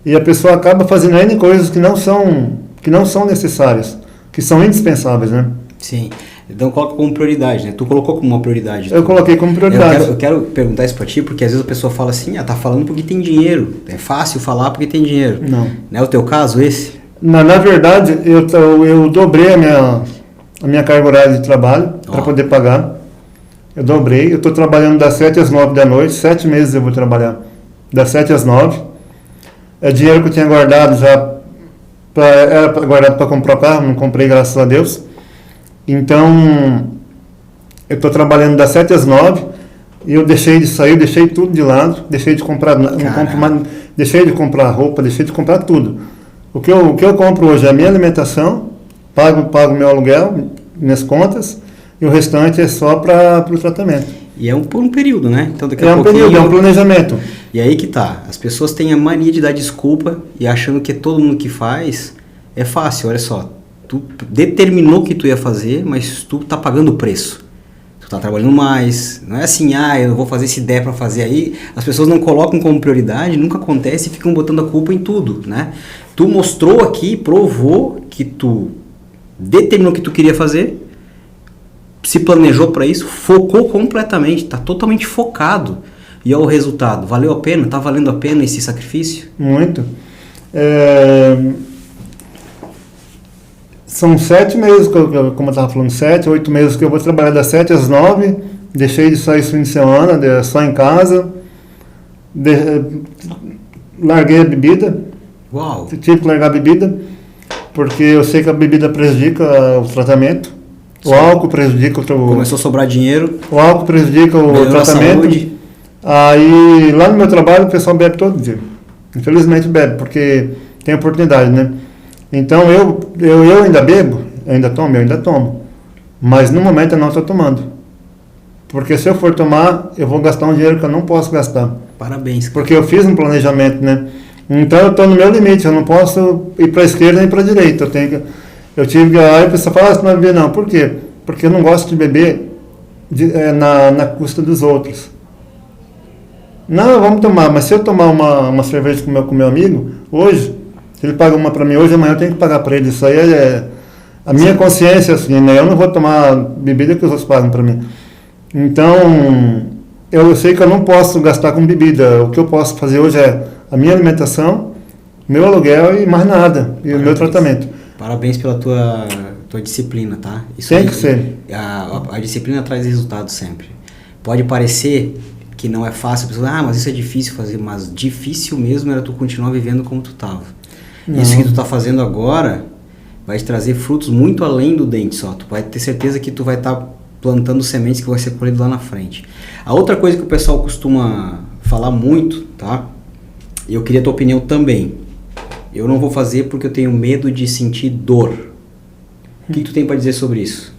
E a pessoa acaba fazendo N coisas que não são necessárias, que são indispensáveis, né? Sim. Então coloca como prioridade, né? Tu colocou como uma prioridade. Eu coloquei como prioridade. Eu quero perguntar isso pra ti, porque às vezes a pessoa fala assim, tá falando porque tem dinheiro. É fácil falar porque tem dinheiro. Não. Não é o teu caso esse? Na verdade, eu dobrei a minha carga horária de trabalho para poder pagar. Eu dobrei. Eu estou trabalhando das 7 às 9 da noite. 7 meses eu vou trabalhar das 7 às 9. É dinheiro que eu tinha guardado já. Era guardado para comprar carro. Não comprei, graças a Deus. Então, eu estou trabalhando das 7 às 9. E eu deixei de sair, deixei tudo de lado. Deixei de comprar, deixei de comprar roupa, deixei de comprar tudo. O que eu compro hoje é a minha alimentação, pago meu aluguel, minhas contas, e o restante é só para o tratamento. E é por um período, né? Então, daqui a é um pouquinho, período, é um planejamento. E aí que tá, as pessoas têm a mania de dar desculpa e achando que todo mundo que faz é fácil. Olha só, tu determinou que tu ia fazer, mas tu tá pagando o preço. Tu tá trabalhando mais, não é assim, eu não vou fazer se der para fazer aí. As pessoas não colocam como prioridade, nunca acontece e ficam botando a culpa em tudo, né? Tu mostrou aqui, provou que tu determinou o que tu queria fazer, se planejou para isso, focou completamente, tá totalmente focado. E olha o resultado, valeu a pena? Tá valendo a pena esse sacrifício? Muito. São 7 meses, como eu estava falando, 7, 8 meses que eu vou trabalhar das 7 às 9, deixei de sair esse fim de semana, só em casa, larguei a bebida. Uau! Tive que largar a bebida, porque eu sei que a bebida prejudica o tratamento. Sim. O álcool prejudica Começou a sobrar dinheiro. O álcool prejudica o tratamento. Aí, lá no meu trabalho, o pessoal bebe todo dia. Infelizmente bebe, porque tem oportunidade, né? Então, eu ainda bebo, eu ainda tomo. Mas, no momento, eu não estou tomando. Porque se eu for tomar, eu vou gastar um dinheiro que eu não posso gastar. Parabéns. Porque eu fiz um planejamento, né? Então, eu estou no meu limite, eu não posso ir para a esquerda nem para a direita. Aí a pessoa fala, não vai beber não. Por quê? Porque eu não gosto de beber na custa dos outros. Não, vamos tomar, mas se eu tomar uma cerveja com meu amigo, hoje, se ele paga uma para mim hoje, amanhã eu tenho que pagar para ele. Isso aí é a minha consciência, assim, né? Eu não vou tomar bebida que os outros pagam para mim. Então, eu sei que eu não posso gastar com bebida. O que eu posso fazer hoje é a minha alimentação, meu aluguel e mais nada. E o meu tratamento. Parabéns pela tua disciplina, tá? Isso tem aí, que ser. A disciplina traz resultado sempre. Pode parecer que não é fácil, a pessoa, mas isso é difícil fazer, mas difícil mesmo era tu continuar vivendo como tu estava. Isso que tu tá fazendo agora vai te trazer frutos muito além do dente só. Tu vai ter certeza que tu vai estar plantando sementes que vai ser colhido lá na frente. A outra coisa que o pessoal costuma falar muito, tá? Eu queria a tua opinião também. Eu não vou fazer porque eu tenho medo de sentir dor. O que tu tem para dizer sobre isso?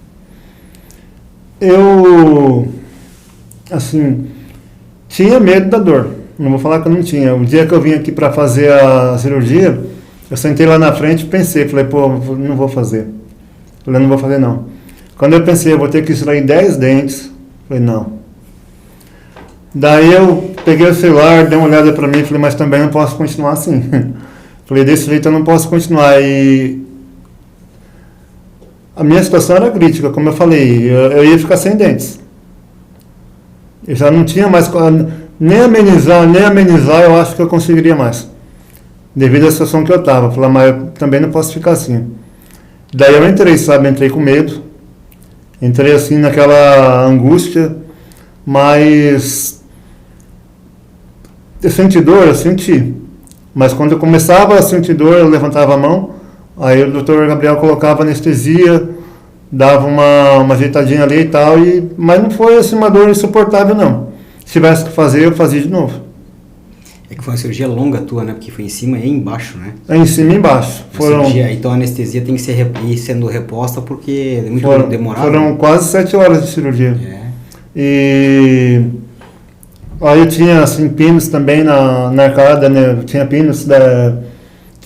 Eu, assim, tinha medo da dor. Não vou falar que eu não tinha. O dia que eu vim aqui para fazer a cirurgia, eu sentei lá na frente e pensei, falei, não vou fazer. Falei, não vou fazer não. Quando eu pensei, eu vou ter que extrair 10 dentes, falei, não. Daí eu peguei o celular, dei uma olhada para mim e falei, mas também não posso continuar assim. Falei, desse jeito eu não posso continuar. E a minha situação era crítica, como eu falei, eu ia ficar sem dentes. Eu já não tinha mais, nem amenizar eu acho que eu conseguiria mais. Devido à situação que eu estava. Falei, mas eu também não posso ficar assim. Daí eu entrei com medo. Entrei assim naquela angústia, mas Eu senti dor, eu senti. Mas quando eu começava a sentir dor, eu levantava a mão, aí o doutor Gabriel colocava anestesia, dava uma ajeitadinha ali e tal, mas não foi assim uma dor insuportável, não. Se tivesse que fazer, eu fazia de novo. É que foi uma cirurgia longa tua, né? Porque foi em cima e embaixo, né? É em cima e embaixo. Então a anestesia tem que ir sendo reposta porque é muito demorado. Foram quase 7 horas de cirurgia. É. E aí eu tinha assim, pinos também na arcada, né? Eu tinha pinos,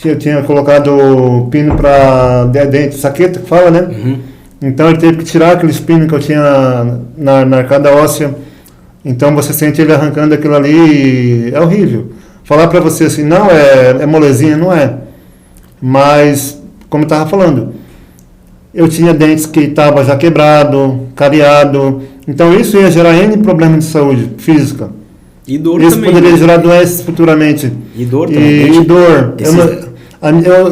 eu tinha colocado pino para dente, saqueta que fala, né? Uhum. Então ele teve que tirar aqueles pinos que eu tinha na arcada óssea. Então você sente ele arrancando aquilo ali e é horrível. Falar para você assim, não, é molezinha, não é. Mas, como eu estava falando, eu tinha dentes que estavam já quebrado, cariado. Então isso ia gerar N problema de saúde física. E dor isso também. Isso poderia gerar doenças futuramente. E dor também. E dor.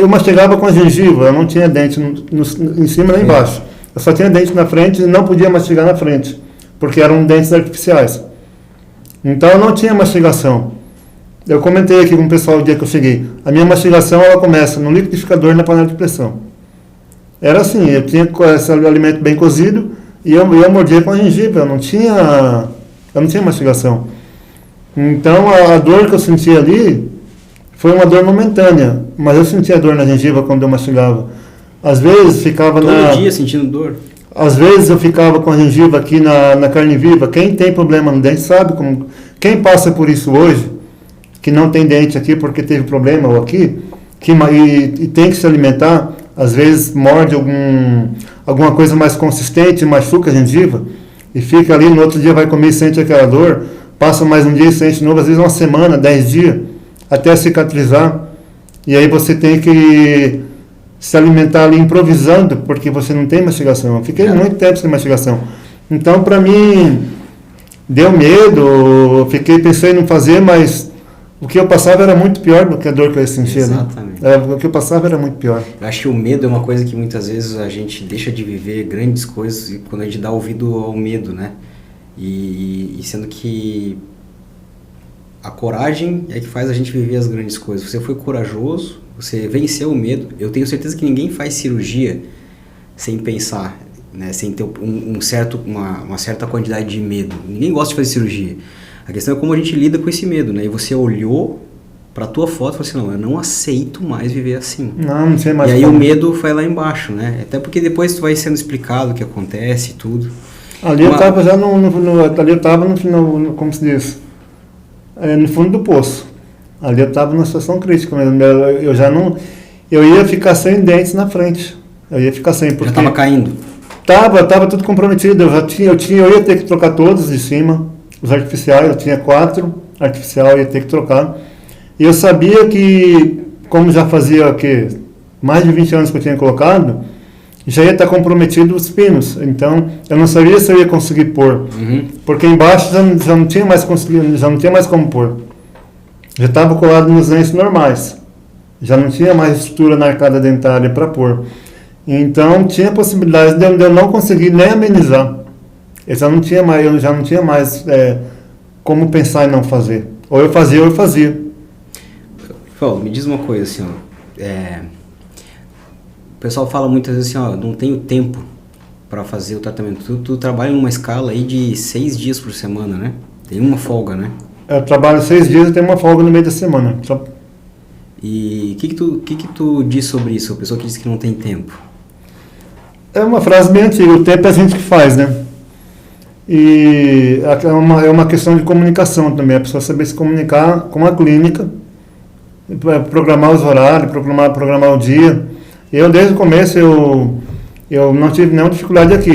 Eu mastigava com a gengiva, eu não tinha dente em cima nem embaixo. Eu só tinha dente na frente e não podia mastigar na frente, porque eram dentes artificiais. Então eu não tinha mastigação. Eu comentei aqui com o pessoal o dia que eu cheguei. A minha mastigação ela começa no liquidificador e na panela de pressão. Era assim, eu tinha esse alimento bem cozido e eu mordia com a gengiva, eu não tinha mastigação. Então a dor que eu sentia ali foi uma dor momentânea, mas eu sentia dor na gengiva quando eu mastigava. Às vezes ficava Todo dia sentindo dor? Às vezes eu ficava com a gengiva aqui na carne viva. Quem tem problema no dente sabe como. Quem passa por isso hoje, que não tem dente aqui porque teve problema ou aqui, e tem que se alimentar, às vezes morde alguma coisa mais consistente, machuca a gengiva, e fica ali, no outro dia vai comer e sente aquela dor, passa mais um dia e sente de novo, às vezes uma semana, 10 dias, até cicatrizar, e aí você tem que se alimentar ali improvisando, porque você não tem mastigação. Eu fiquei muito tempo sem mastigação. Então, para mim, deu medo, eu pensei em não fazer, mas o que eu passava era muito pior do que a dor que eu sentia. Exatamente. Né? O que eu passava era muito pior. Eu acho que o medo é uma coisa que muitas vezes a gente deixa de viver grandes coisas quando a gente dá ouvido ao medo, né? E sendo que a coragem é que faz a gente viver as grandes coisas. Você foi corajoso, você venceu o medo. Eu tenho certeza que ninguém faz cirurgia sem pensar, né? Sem ter uma certa quantidade de medo. Ninguém gosta de fazer cirurgia. A questão é como a gente lida com esse medo, né? E você olhou para a tua foto e falou assim, não, eu não aceito mais viver assim. Não sei mais. E aí o medo foi lá embaixo, né? Até porque depois tu vai sendo explicado o que acontece e tudo. Ali eu estava já ali eu estava no como se diz, no fundo do poço. Ali eu estava numa situação crítica mesmo. Eu ia ficar sem dentes na frente. Eu ia ficar sem, porque já estava caindo. Tava tudo comprometido. Eu ia ter que trocar todos de cima. Os artificiais, eu tinha 4 artificiais, eu ia ter que trocar. E eu sabia que, como já fazia mais de 20 anos que eu tinha colocado, já ia estar comprometido os pinos. Então, eu não sabia se eu ia conseguir pôr. Uhum. Porque embaixo já não tinha mais como pôr. Já estava colado nos dentes normais. Já não tinha mais estrutura na arcada dentária para pôr. Então, tinha possibilidade de eu não conseguir nem amenizar. Eu já não tinha mais como pensar em não fazer. Ou eu fazia ou eu fazia. Paulo, me diz uma coisa assim, ó. O pessoal fala muitas vezes assim, ó, não tenho tempo para fazer o tratamento. Tu trabalha numa escala aí de 6 dias por semana, né? Tem uma folga, né? Eu trabalho 6 dias e tenho uma folga no meio da semana. E o que tu diz sobre isso? A pessoa que diz que não tem tempo. É uma frase bem antiga. O tempo é a gente que faz, né? E é uma questão de comunicação também. A pessoa saber se comunicar com a clínica, programar os horários, programar o dia. Eu, desde o começo, eu não tive nenhuma dificuldade aqui.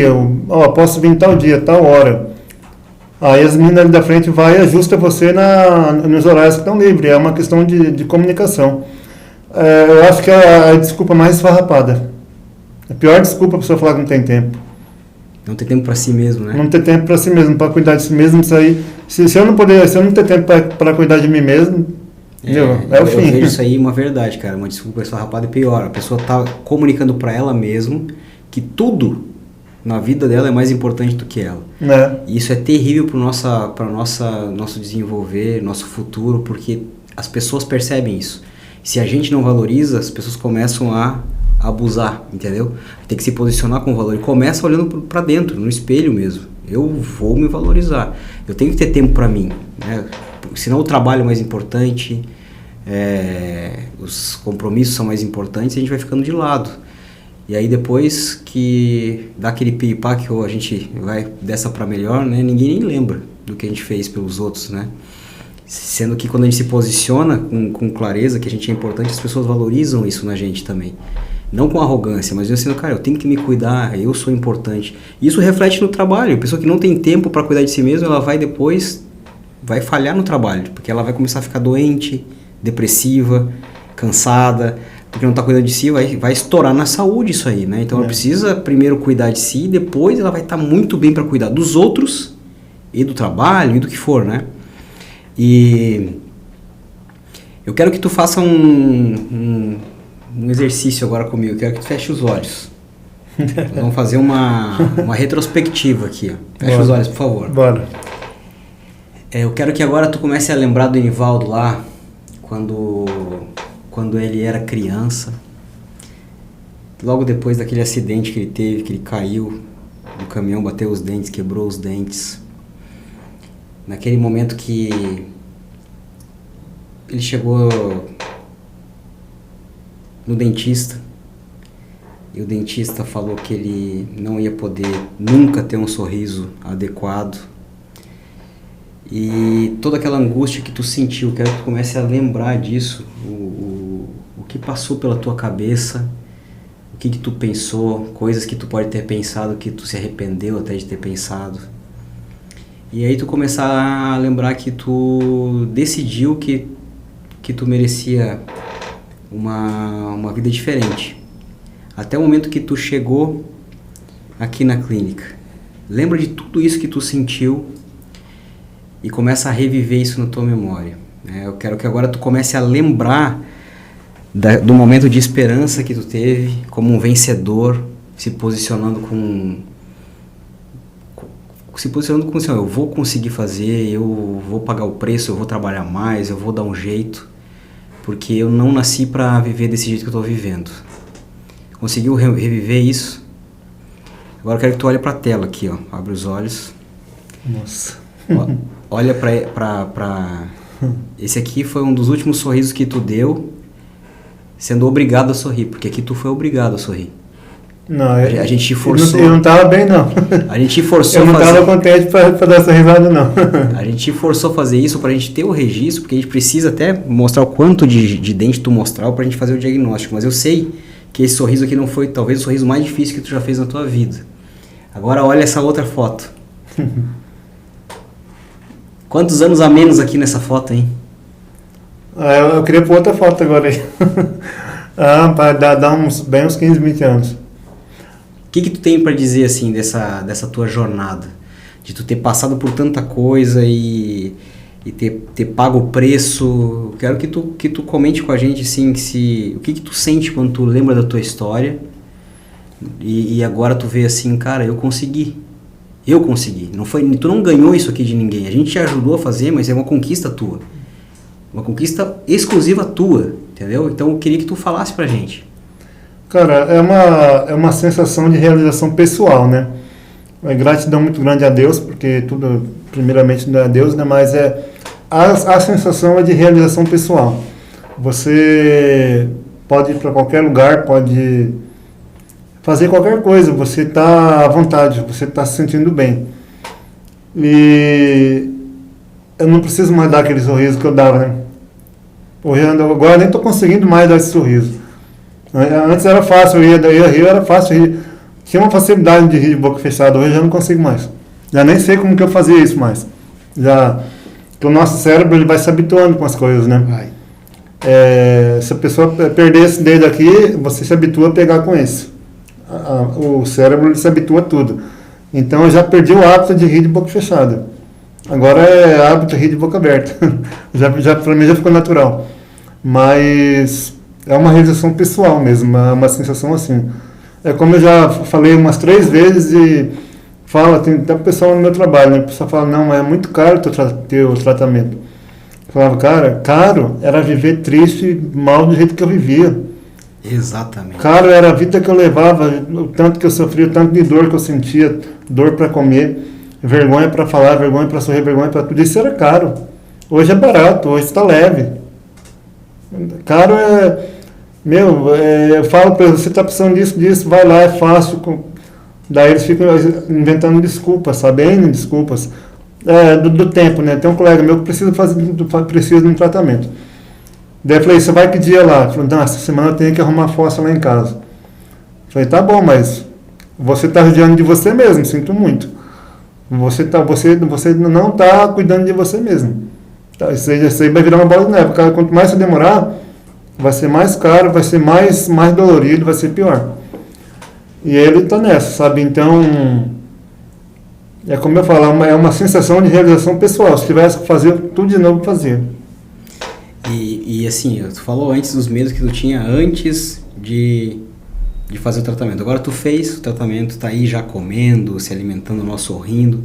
Posso vir tal dia, tal hora. Aí as meninas ali da frente vai e ajusta você nos horários que estão livres. É uma questão de comunicação. Eu acho que é a desculpa mais esfarrapada. A pior desculpa a pessoa falar que não tem tempo. Não ter tempo para si mesmo, né? Não ter tempo para si mesmo, para cuidar de si mesmo. Isso aí, se eu não ter tempo para cuidar de mim mesmo, é o fim. Eu vejo isso aí uma verdade, cara. Uma desculpa esfarrapada é pior. A pessoa tá comunicando para ela mesmo que tudo na vida dela é mais importante do que ela. E isso é terrível para o nosso desenvolver, nosso futuro, porque as pessoas percebem isso. Se a gente não valoriza, as pessoas começam a abusar, entendeu? Tem que se posicionar com valor. E começa olhando para dentro, no espelho mesmo. Eu vou me valorizar. Eu tenho que ter tempo para mim, né? Senão o trabalho é mais importante, os compromissos são mais importantes e a gente vai ficando de lado. E aí depois que dá aquele piripá que a gente vai dessa para melhor, né? Ninguém nem lembra do que a gente fez pelos outros, né? Sendo que quando a gente se posiciona com clareza, que a gente é importante, as pessoas valorizam isso na gente também. Não com arrogância, mas dizendo, cara, eu tenho que me cuidar, eu sou importante. E isso reflete no trabalho. A pessoa que não tem tempo para cuidar de si mesma, ela vai falhar no trabalho, porque ela vai começar a ficar doente, depressiva, cansada, porque não está cuidando de si, vai estourar na saúde isso aí, né? Então ela precisa primeiro cuidar de si, depois ela vai estar muito bem para cuidar dos outros e do trabalho e do que for, né? E eu quero que tu faça um exercício agora comigo. Eu quero que tu feche os olhos. Nós vamos fazer uma retrospectiva aqui. Ó. Fecha os olhos, por favor. Bora. Eu quero que agora tu comece a lembrar do Enivaldo lá, quando ele era criança. Logo depois daquele acidente que ele teve, que ele caiu no caminhão, bateu os dentes, quebrou os dentes. Naquele momento que ele chegou no dentista e o dentista falou que ele não ia poder nunca ter um sorriso adequado, e toda aquela angústia que tu sentiu, quero que tu comece a lembrar disso, o que passou pela tua cabeça, o que tu pensou, coisas que tu pode ter pensado que tu se arrependeu até de ter pensado. E aí tu começar a lembrar que tu decidiu que tu merecia uma vida diferente. Até o momento que tu chegou aqui na clínica. Lembra de tudo isso que tu sentiu e começa a reviver isso na tua memória. Eu quero que agora tu comece a lembrar do momento de esperança que tu teve, como um vencedor, se posicionando assim, eu vou conseguir fazer, eu vou pagar o preço, eu vou trabalhar mais, eu vou dar um jeito, porque eu não nasci para viver desse jeito que eu estou vivendo. Conseguiu reviver isso? Agora eu quero que tu olhe para a tela aqui, ó. Abre os olhos. Nossa. Olha para esse aqui foi um dos últimos sorrisos que tu deu, sendo obrigado a sorrir, porque aqui tu foi obrigado a sorrir. Não, a gente te forçou. Eu não estava bem, não. A gente te forçou a fazer. Eu não estava contente para dar essa risada, não. A gente te forçou a fazer isso para a gente ter o registro, porque a gente precisa até mostrar o quanto de dente tu mostrar para a gente fazer o diagnóstico. Mas eu sei que esse sorriso aqui não foi talvez o sorriso mais difícil que tu já fez na tua vida. Agora olha essa outra foto. Quantos anos a menos aqui nessa foto, hein? Eu queria pôr outra foto agora aí. Para dar uns 15, 20 anos. O que tu tem para dizer assim dessa tua jornada? De tu ter passado por tanta coisa e ter pago o preço. Quero que tu comente com a gente assim, o que tu sente quando tu lembra da tua história e agora tu vê assim, cara, eu consegui. Tu não ganhou isso aqui de ninguém. A gente te ajudou a fazer, mas é uma conquista tua. Uma conquista exclusiva tua, entendeu? Então eu queria que tu falasse pra gente. Cara, é uma sensação de realização pessoal, né? É gratidão muito grande a Deus, porque tudo, primeiramente, não é a Deus, né? Mas a sensação é de realização pessoal. Você pode ir para qualquer lugar, pode fazer qualquer coisa, você está à vontade, você está se sentindo bem. E eu não preciso mais dar aquele sorriso que eu dava, né? Agora eu nem estou conseguindo mais dar esse sorriso. Antes era fácil, eu ia rir, era fácil rir. Tinha uma facilidade de rir de boca fechada, hoje eu já não consigo mais. Já nem sei como que eu fazia isso mais. Porque o nosso cérebro ele vai se habituando com as coisas, né? Se a pessoa perder esse dedo aqui, você se habitua a pegar com esse. O cérebro ele se habitua a tudo. Então eu já perdi o hábito de rir de boca fechada. Agora é hábito de rir de boca aberta. Para mim já ficou natural. Mas é uma realização pessoal mesmo, uma sensação assim. É como eu já falei umas 3 vezes e tem até pessoal no meu trabalho, né? A pessoa fala, não, é muito caro ter o tratamento. Eu falava, cara, caro era viver triste, mal do jeito que eu vivia. Exatamente. Caro era a vida que eu levava, o tanto que eu sofria, o tanto de dor que eu sentia, dor para comer, vergonha para falar, vergonha para sorrir, vergonha para tudo. Isso era caro. Hoje é barato, hoje está leve. Caro eu falo para eles, você está precisando disso, vai lá, é fácil. Daí eles ficam inventando desculpas, sabendo desculpas. Do tempo, né? Tem um colega meu que precisa de um tratamento. Daí eu falei, você vai que dia lá? Ele falou, não, essa semana eu tenho que arrumar fósforo lá em casa. Eu falei, tá bom, mas você está judiando de você mesmo, sinto muito. Você não está cuidando de você mesmo. Tá, isso aí vai virar uma bola de neve. Quanto mais você demorar, vai ser mais caro, vai ser mais dolorido, vai ser pior. E ele está nessa, sabe? Então, é como eu falo, é uma sensação de realização pessoal. Se tivesse que fazer tudo de novo, fazia. E assim, tu falou antes dos medos que tu tinha antes de fazer o tratamento. Agora tu fez o tratamento, tá aí já comendo, se alimentando, não sorrindo.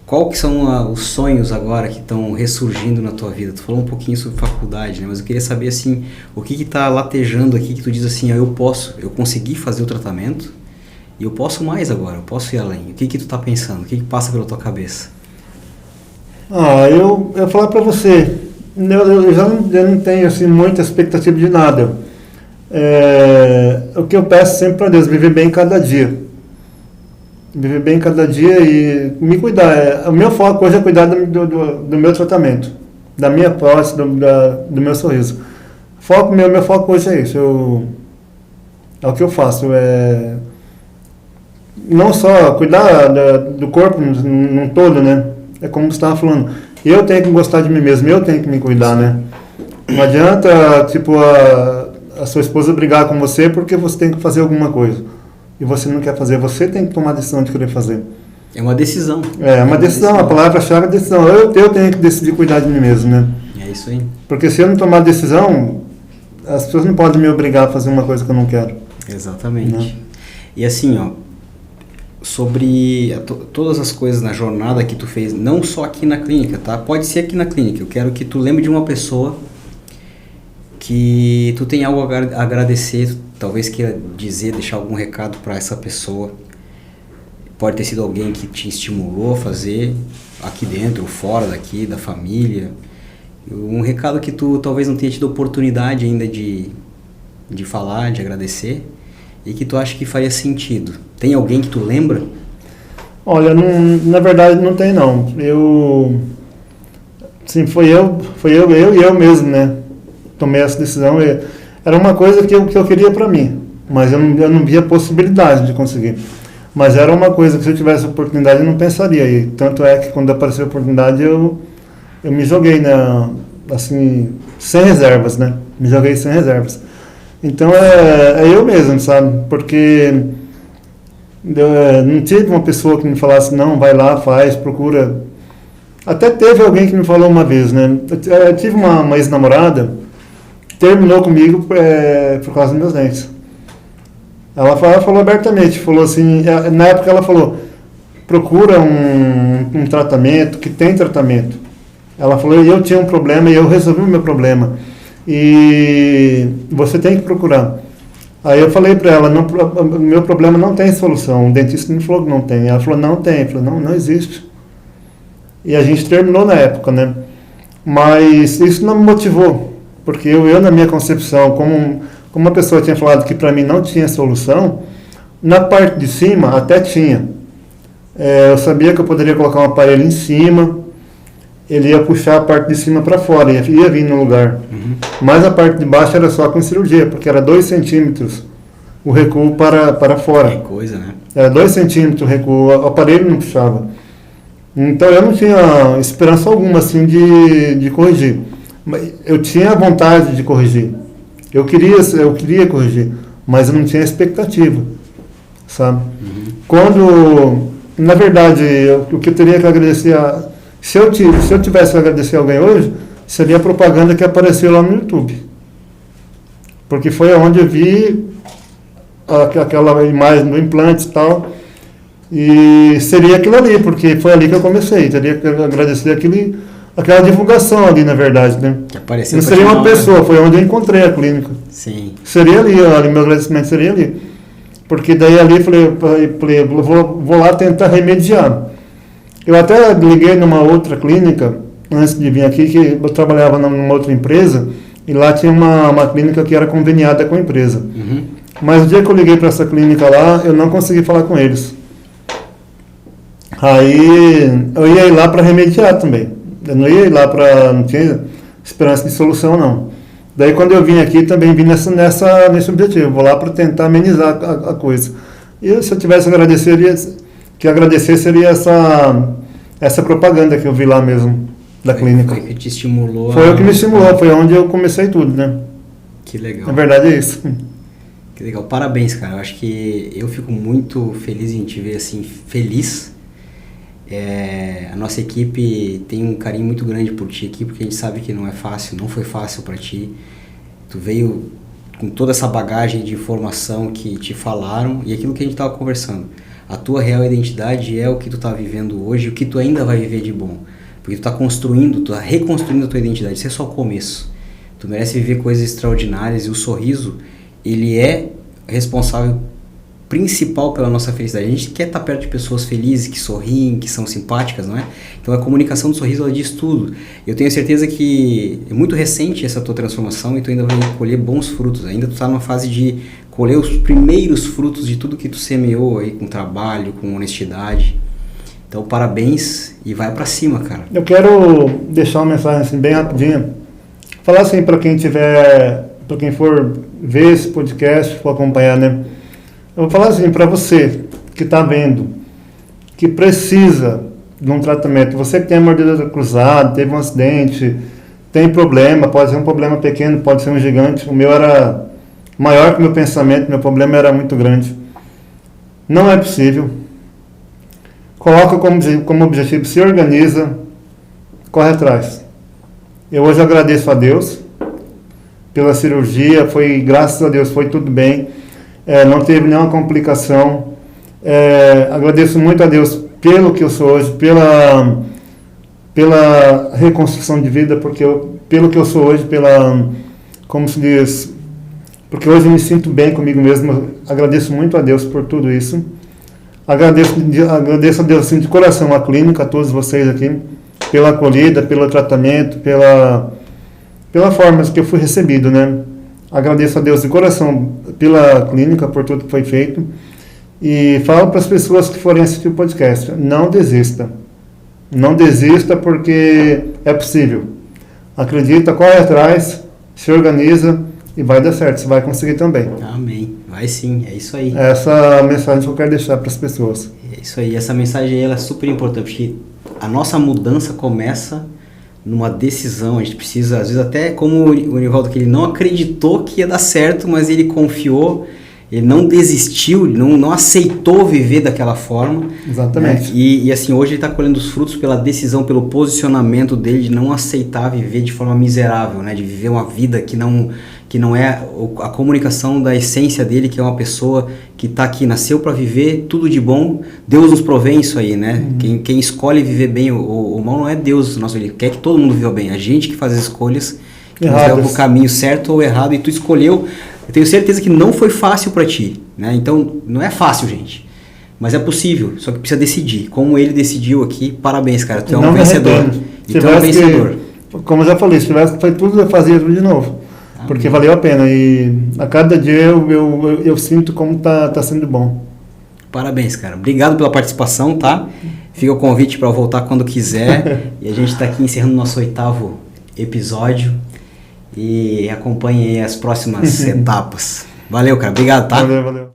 Qual que são os sonhos agora que estão ressurgindo na tua vida? Tu falou um pouquinho sobre faculdade, né? Mas eu queria saber assim, o que está latejando aqui que tu diz assim, eu consegui fazer o tratamento e eu posso mais agora, eu posso ir além. O que tu tá pensando? O que passa pela tua cabeça? Eu falar para você, eu não tenho assim, muita expectativa de nada. O que eu peço sempre para Deus, viver bem cada dia. Viver bem cada dia e me cuidar. O meu foco hoje é cuidar do meu tratamento, da minha prótese, do meu sorriso. Meu foco hoje é isso. É o que eu faço. Não só cuidar do corpo num todo, né? É como você estava falando. Eu tenho que gostar de mim mesmo, eu tenho que me cuidar, né? Não adianta, tipo, a sua esposa brigar com você porque você tem que fazer alguma coisa. E você não quer fazer, você tem que tomar a decisão de querer fazer. É uma decisão. É uma decisão, a palavra-chave é decisão. Eu tenho que decidir cuidar de mim mesmo, né? É isso aí. Porque se eu não tomar decisão, as pessoas não podem me obrigar a fazer uma coisa que eu não quero. Exatamente. Né? E assim, ó, sobre todas as coisas na jornada que tu fez, não só aqui na clínica, tá? Pode ser aqui na clínica. Eu quero que tu lembre de uma pessoa que tu tem algo a agradecer, talvez queira deixar algum recado para essa pessoa. Pode ter sido alguém que te estimulou a fazer aqui dentro, ou fora daqui, da família. Um recado que tu talvez não tenha tido oportunidade ainda de falar, de agradecer, e que tu acha que faria sentido. Tem alguém que tu lembra? Olha, na verdade não tem não. Sim, foi eu e eu mesmo, né? Tomei essa decisão. Era uma coisa que eu queria para mim, mas eu não via possibilidade de conseguir. Mas era uma coisa que se eu tivesse oportunidade eu não pensaria. E tanto é que quando apareceu a oportunidade eu me joguei, né? Assim, sem reservas, né? Me joguei sem reservas. Então é eu mesmo, sabe? Porque não tive uma pessoa que me falasse, não, vai lá, faz, procura. Até teve alguém que me falou uma vez, né? Eu tive uma ex-namorada, terminou comigo por causa dos meus dentes. Ela falou abertamente, falou assim, na época ela falou, procura um tratamento, que tem tratamento. Ela falou, eu tinha um problema e eu resolvi o meu problema. E você tem que procurar. Aí eu falei para ela, meu problema não tem solução. O dentista me falou que não tem. Ela falou, não tem. Eu falei, não existe. E a gente terminou na época, né? Mas isso não me motivou. Porque eu na minha concepção, como uma pessoa tinha falado que para mim não tinha solução, na parte de cima até tinha. Eu sabia que eu poderia colocar um aparelho em cima, ele ia puxar a parte de cima para fora, ia vir no lugar. Uhum. Mas a parte de baixo era só com cirurgia, porque era 2 centímetros o recuo para fora. Que coisa, né? Era 2 centímetros o recuo, o aparelho não puxava. Então eu não tinha esperança alguma assim de corrigir. Eu tinha vontade de corrigir. Eu queria corrigir, mas eu não tinha expectativa, sabe? Uhum. Na verdade, o que eu teria que agradecer se eu tivesse que agradecer a alguém hoje, seria a propaganda que apareceu lá no YouTube. Porque foi onde eu vi aquela imagem do implante e tal. E seria aquilo ali, porque foi ali que eu comecei. Teria que agradecer aquela divulgação ali, na verdade, né? Que apareceu. Não seria uma pessoa, foi onde eu encontrei a clínica. Sim. Seria ali, meu agradecimento seria ali. Porque daí ali eu falei vou lá tentar remediar. Eu até liguei numa outra clínica, antes de vir aqui, que eu trabalhava numa outra empresa, e lá tinha uma clínica que era conveniada com a empresa. Uhum. Mas o dia que eu liguei para essa clínica lá, eu não consegui falar com eles. Aí eu ia ir lá para remediar também. Eu não ia ir lá não tinha esperança de solução, não. Daí quando eu vim aqui, também vim nesse objetivo. Vou lá para tentar amenizar a coisa. E se eu tivesse que agradecer seria essa propaganda que eu vi lá mesmo, da clínica. Foi que te estimulou. Foi o que me estimulou, foi onde eu comecei tudo, né? Que legal. Na verdade é isso. Que legal. Parabéns, cara. Eu acho que eu fico muito feliz em te ver assim, feliz. A nossa equipe tem um carinho muito grande por ti aqui, porque a gente sabe que não é fácil, não foi fácil para ti. Tu veio com toda essa bagagem de informação que te falaram e aquilo que a gente estava conversando. A tua real identidade é o que tu está vivendo hoje, o que tu ainda vai viver de bom. Porque tu está construindo, tu está reconstruindo a tua identidade. Isso é só o começo. Tu merece viver coisas extraordinárias e o sorriso, ele é responsável principal pela nossa felicidade. A gente quer estar perto de pessoas felizes, que sorriem, que são simpáticas, não é? Então a comunicação do sorriso, ela diz tudo. Eu tenho certeza que é muito recente essa tua transformação e tu ainda vai colher bons frutos. Ainda tu está numa fase de colher os primeiros frutos de tudo que tu semeou aí, com trabalho, com honestidade. Então parabéns e vai pra cima, cara. Eu quero deixar uma mensagem assim, bem rapidinha. Falar assim para quem for ver esse podcast, for acompanhar, né? Eu vou falar assim para você que está vendo, que precisa de um tratamento. Você que tem a mordida cruzada, teve um acidente, tem problema, pode ser um problema pequeno, pode ser um gigante. O meu era maior que o meu pensamento, meu problema era muito grande. Não é possível. Coloca como objetivo, se organiza, corre atrás. Eu hoje agradeço a Deus pela cirurgia, graças a Deus, foi tudo bem. Não teve nenhuma complicação. Agradeço muito a Deus pelo que eu sou hoje, pela reconstrução de vida, pelo que eu sou hoje, como se diz, porque hoje eu me sinto bem comigo mesmo. Agradeço muito a Deus por tudo isso. Agradeço a Deus assim, de coração, a clínica, a todos vocês aqui, pela acolhida, pelo tratamento, pela forma que eu fui recebido, né? Agradeço a Deus de coração pela clínica, por tudo que foi feito. E falo para as pessoas que forem assistir o podcast, não desista. Não desista porque é possível. Acredita, corre atrás, se organiza e vai dar certo, você vai conseguir também. Amém. Vai sim, é isso aí. Essa é a mensagem que eu quero deixar para as pessoas. É isso aí, essa mensagem aí, ela é super importante, porque a nossa mudança começa numa decisão. A gente precisa, às vezes até como o Nivaldo, que ele não acreditou que ia dar certo, mas ele confiou, ele não desistiu, não aceitou viver daquela forma. Exatamente. Né? E assim, hoje ele está colhendo os frutos pela decisão, pelo posicionamento dele de não aceitar viver de forma miserável, né? De viver uma vida que não é a comunicação da essência dele, que é uma pessoa que está aqui, nasceu para viver tudo de bom. Deus nos provém isso aí, né? Quem escolhe viver bem o mal não é Deus, nosso, ele quer que todo mundo viva bem. A gente que faz as escolhas, que nos leva para o caminho certo ou errado, e tu escolheu. Eu tenho certeza que não foi fácil para ti, né? Então, não é fácil, gente. Mas é possível, só que precisa decidir. Como ele decidiu aqui, parabéns, cara. Tu é um vencedor. E tu é um vencedor. Como eu já falei, se tivesse feito tudo, eu fazia tudo de novo. Porque valeu a pena. E a cada dia eu sinto como tá sendo bom. Parabéns, cara. Obrigado pela participação, tá? Fica o convite para voltar quando quiser. E a gente está aqui encerrando nosso 8º episódio. E acompanhe aí as próximas etapas. Valeu, cara. Obrigado, tá? Valeu.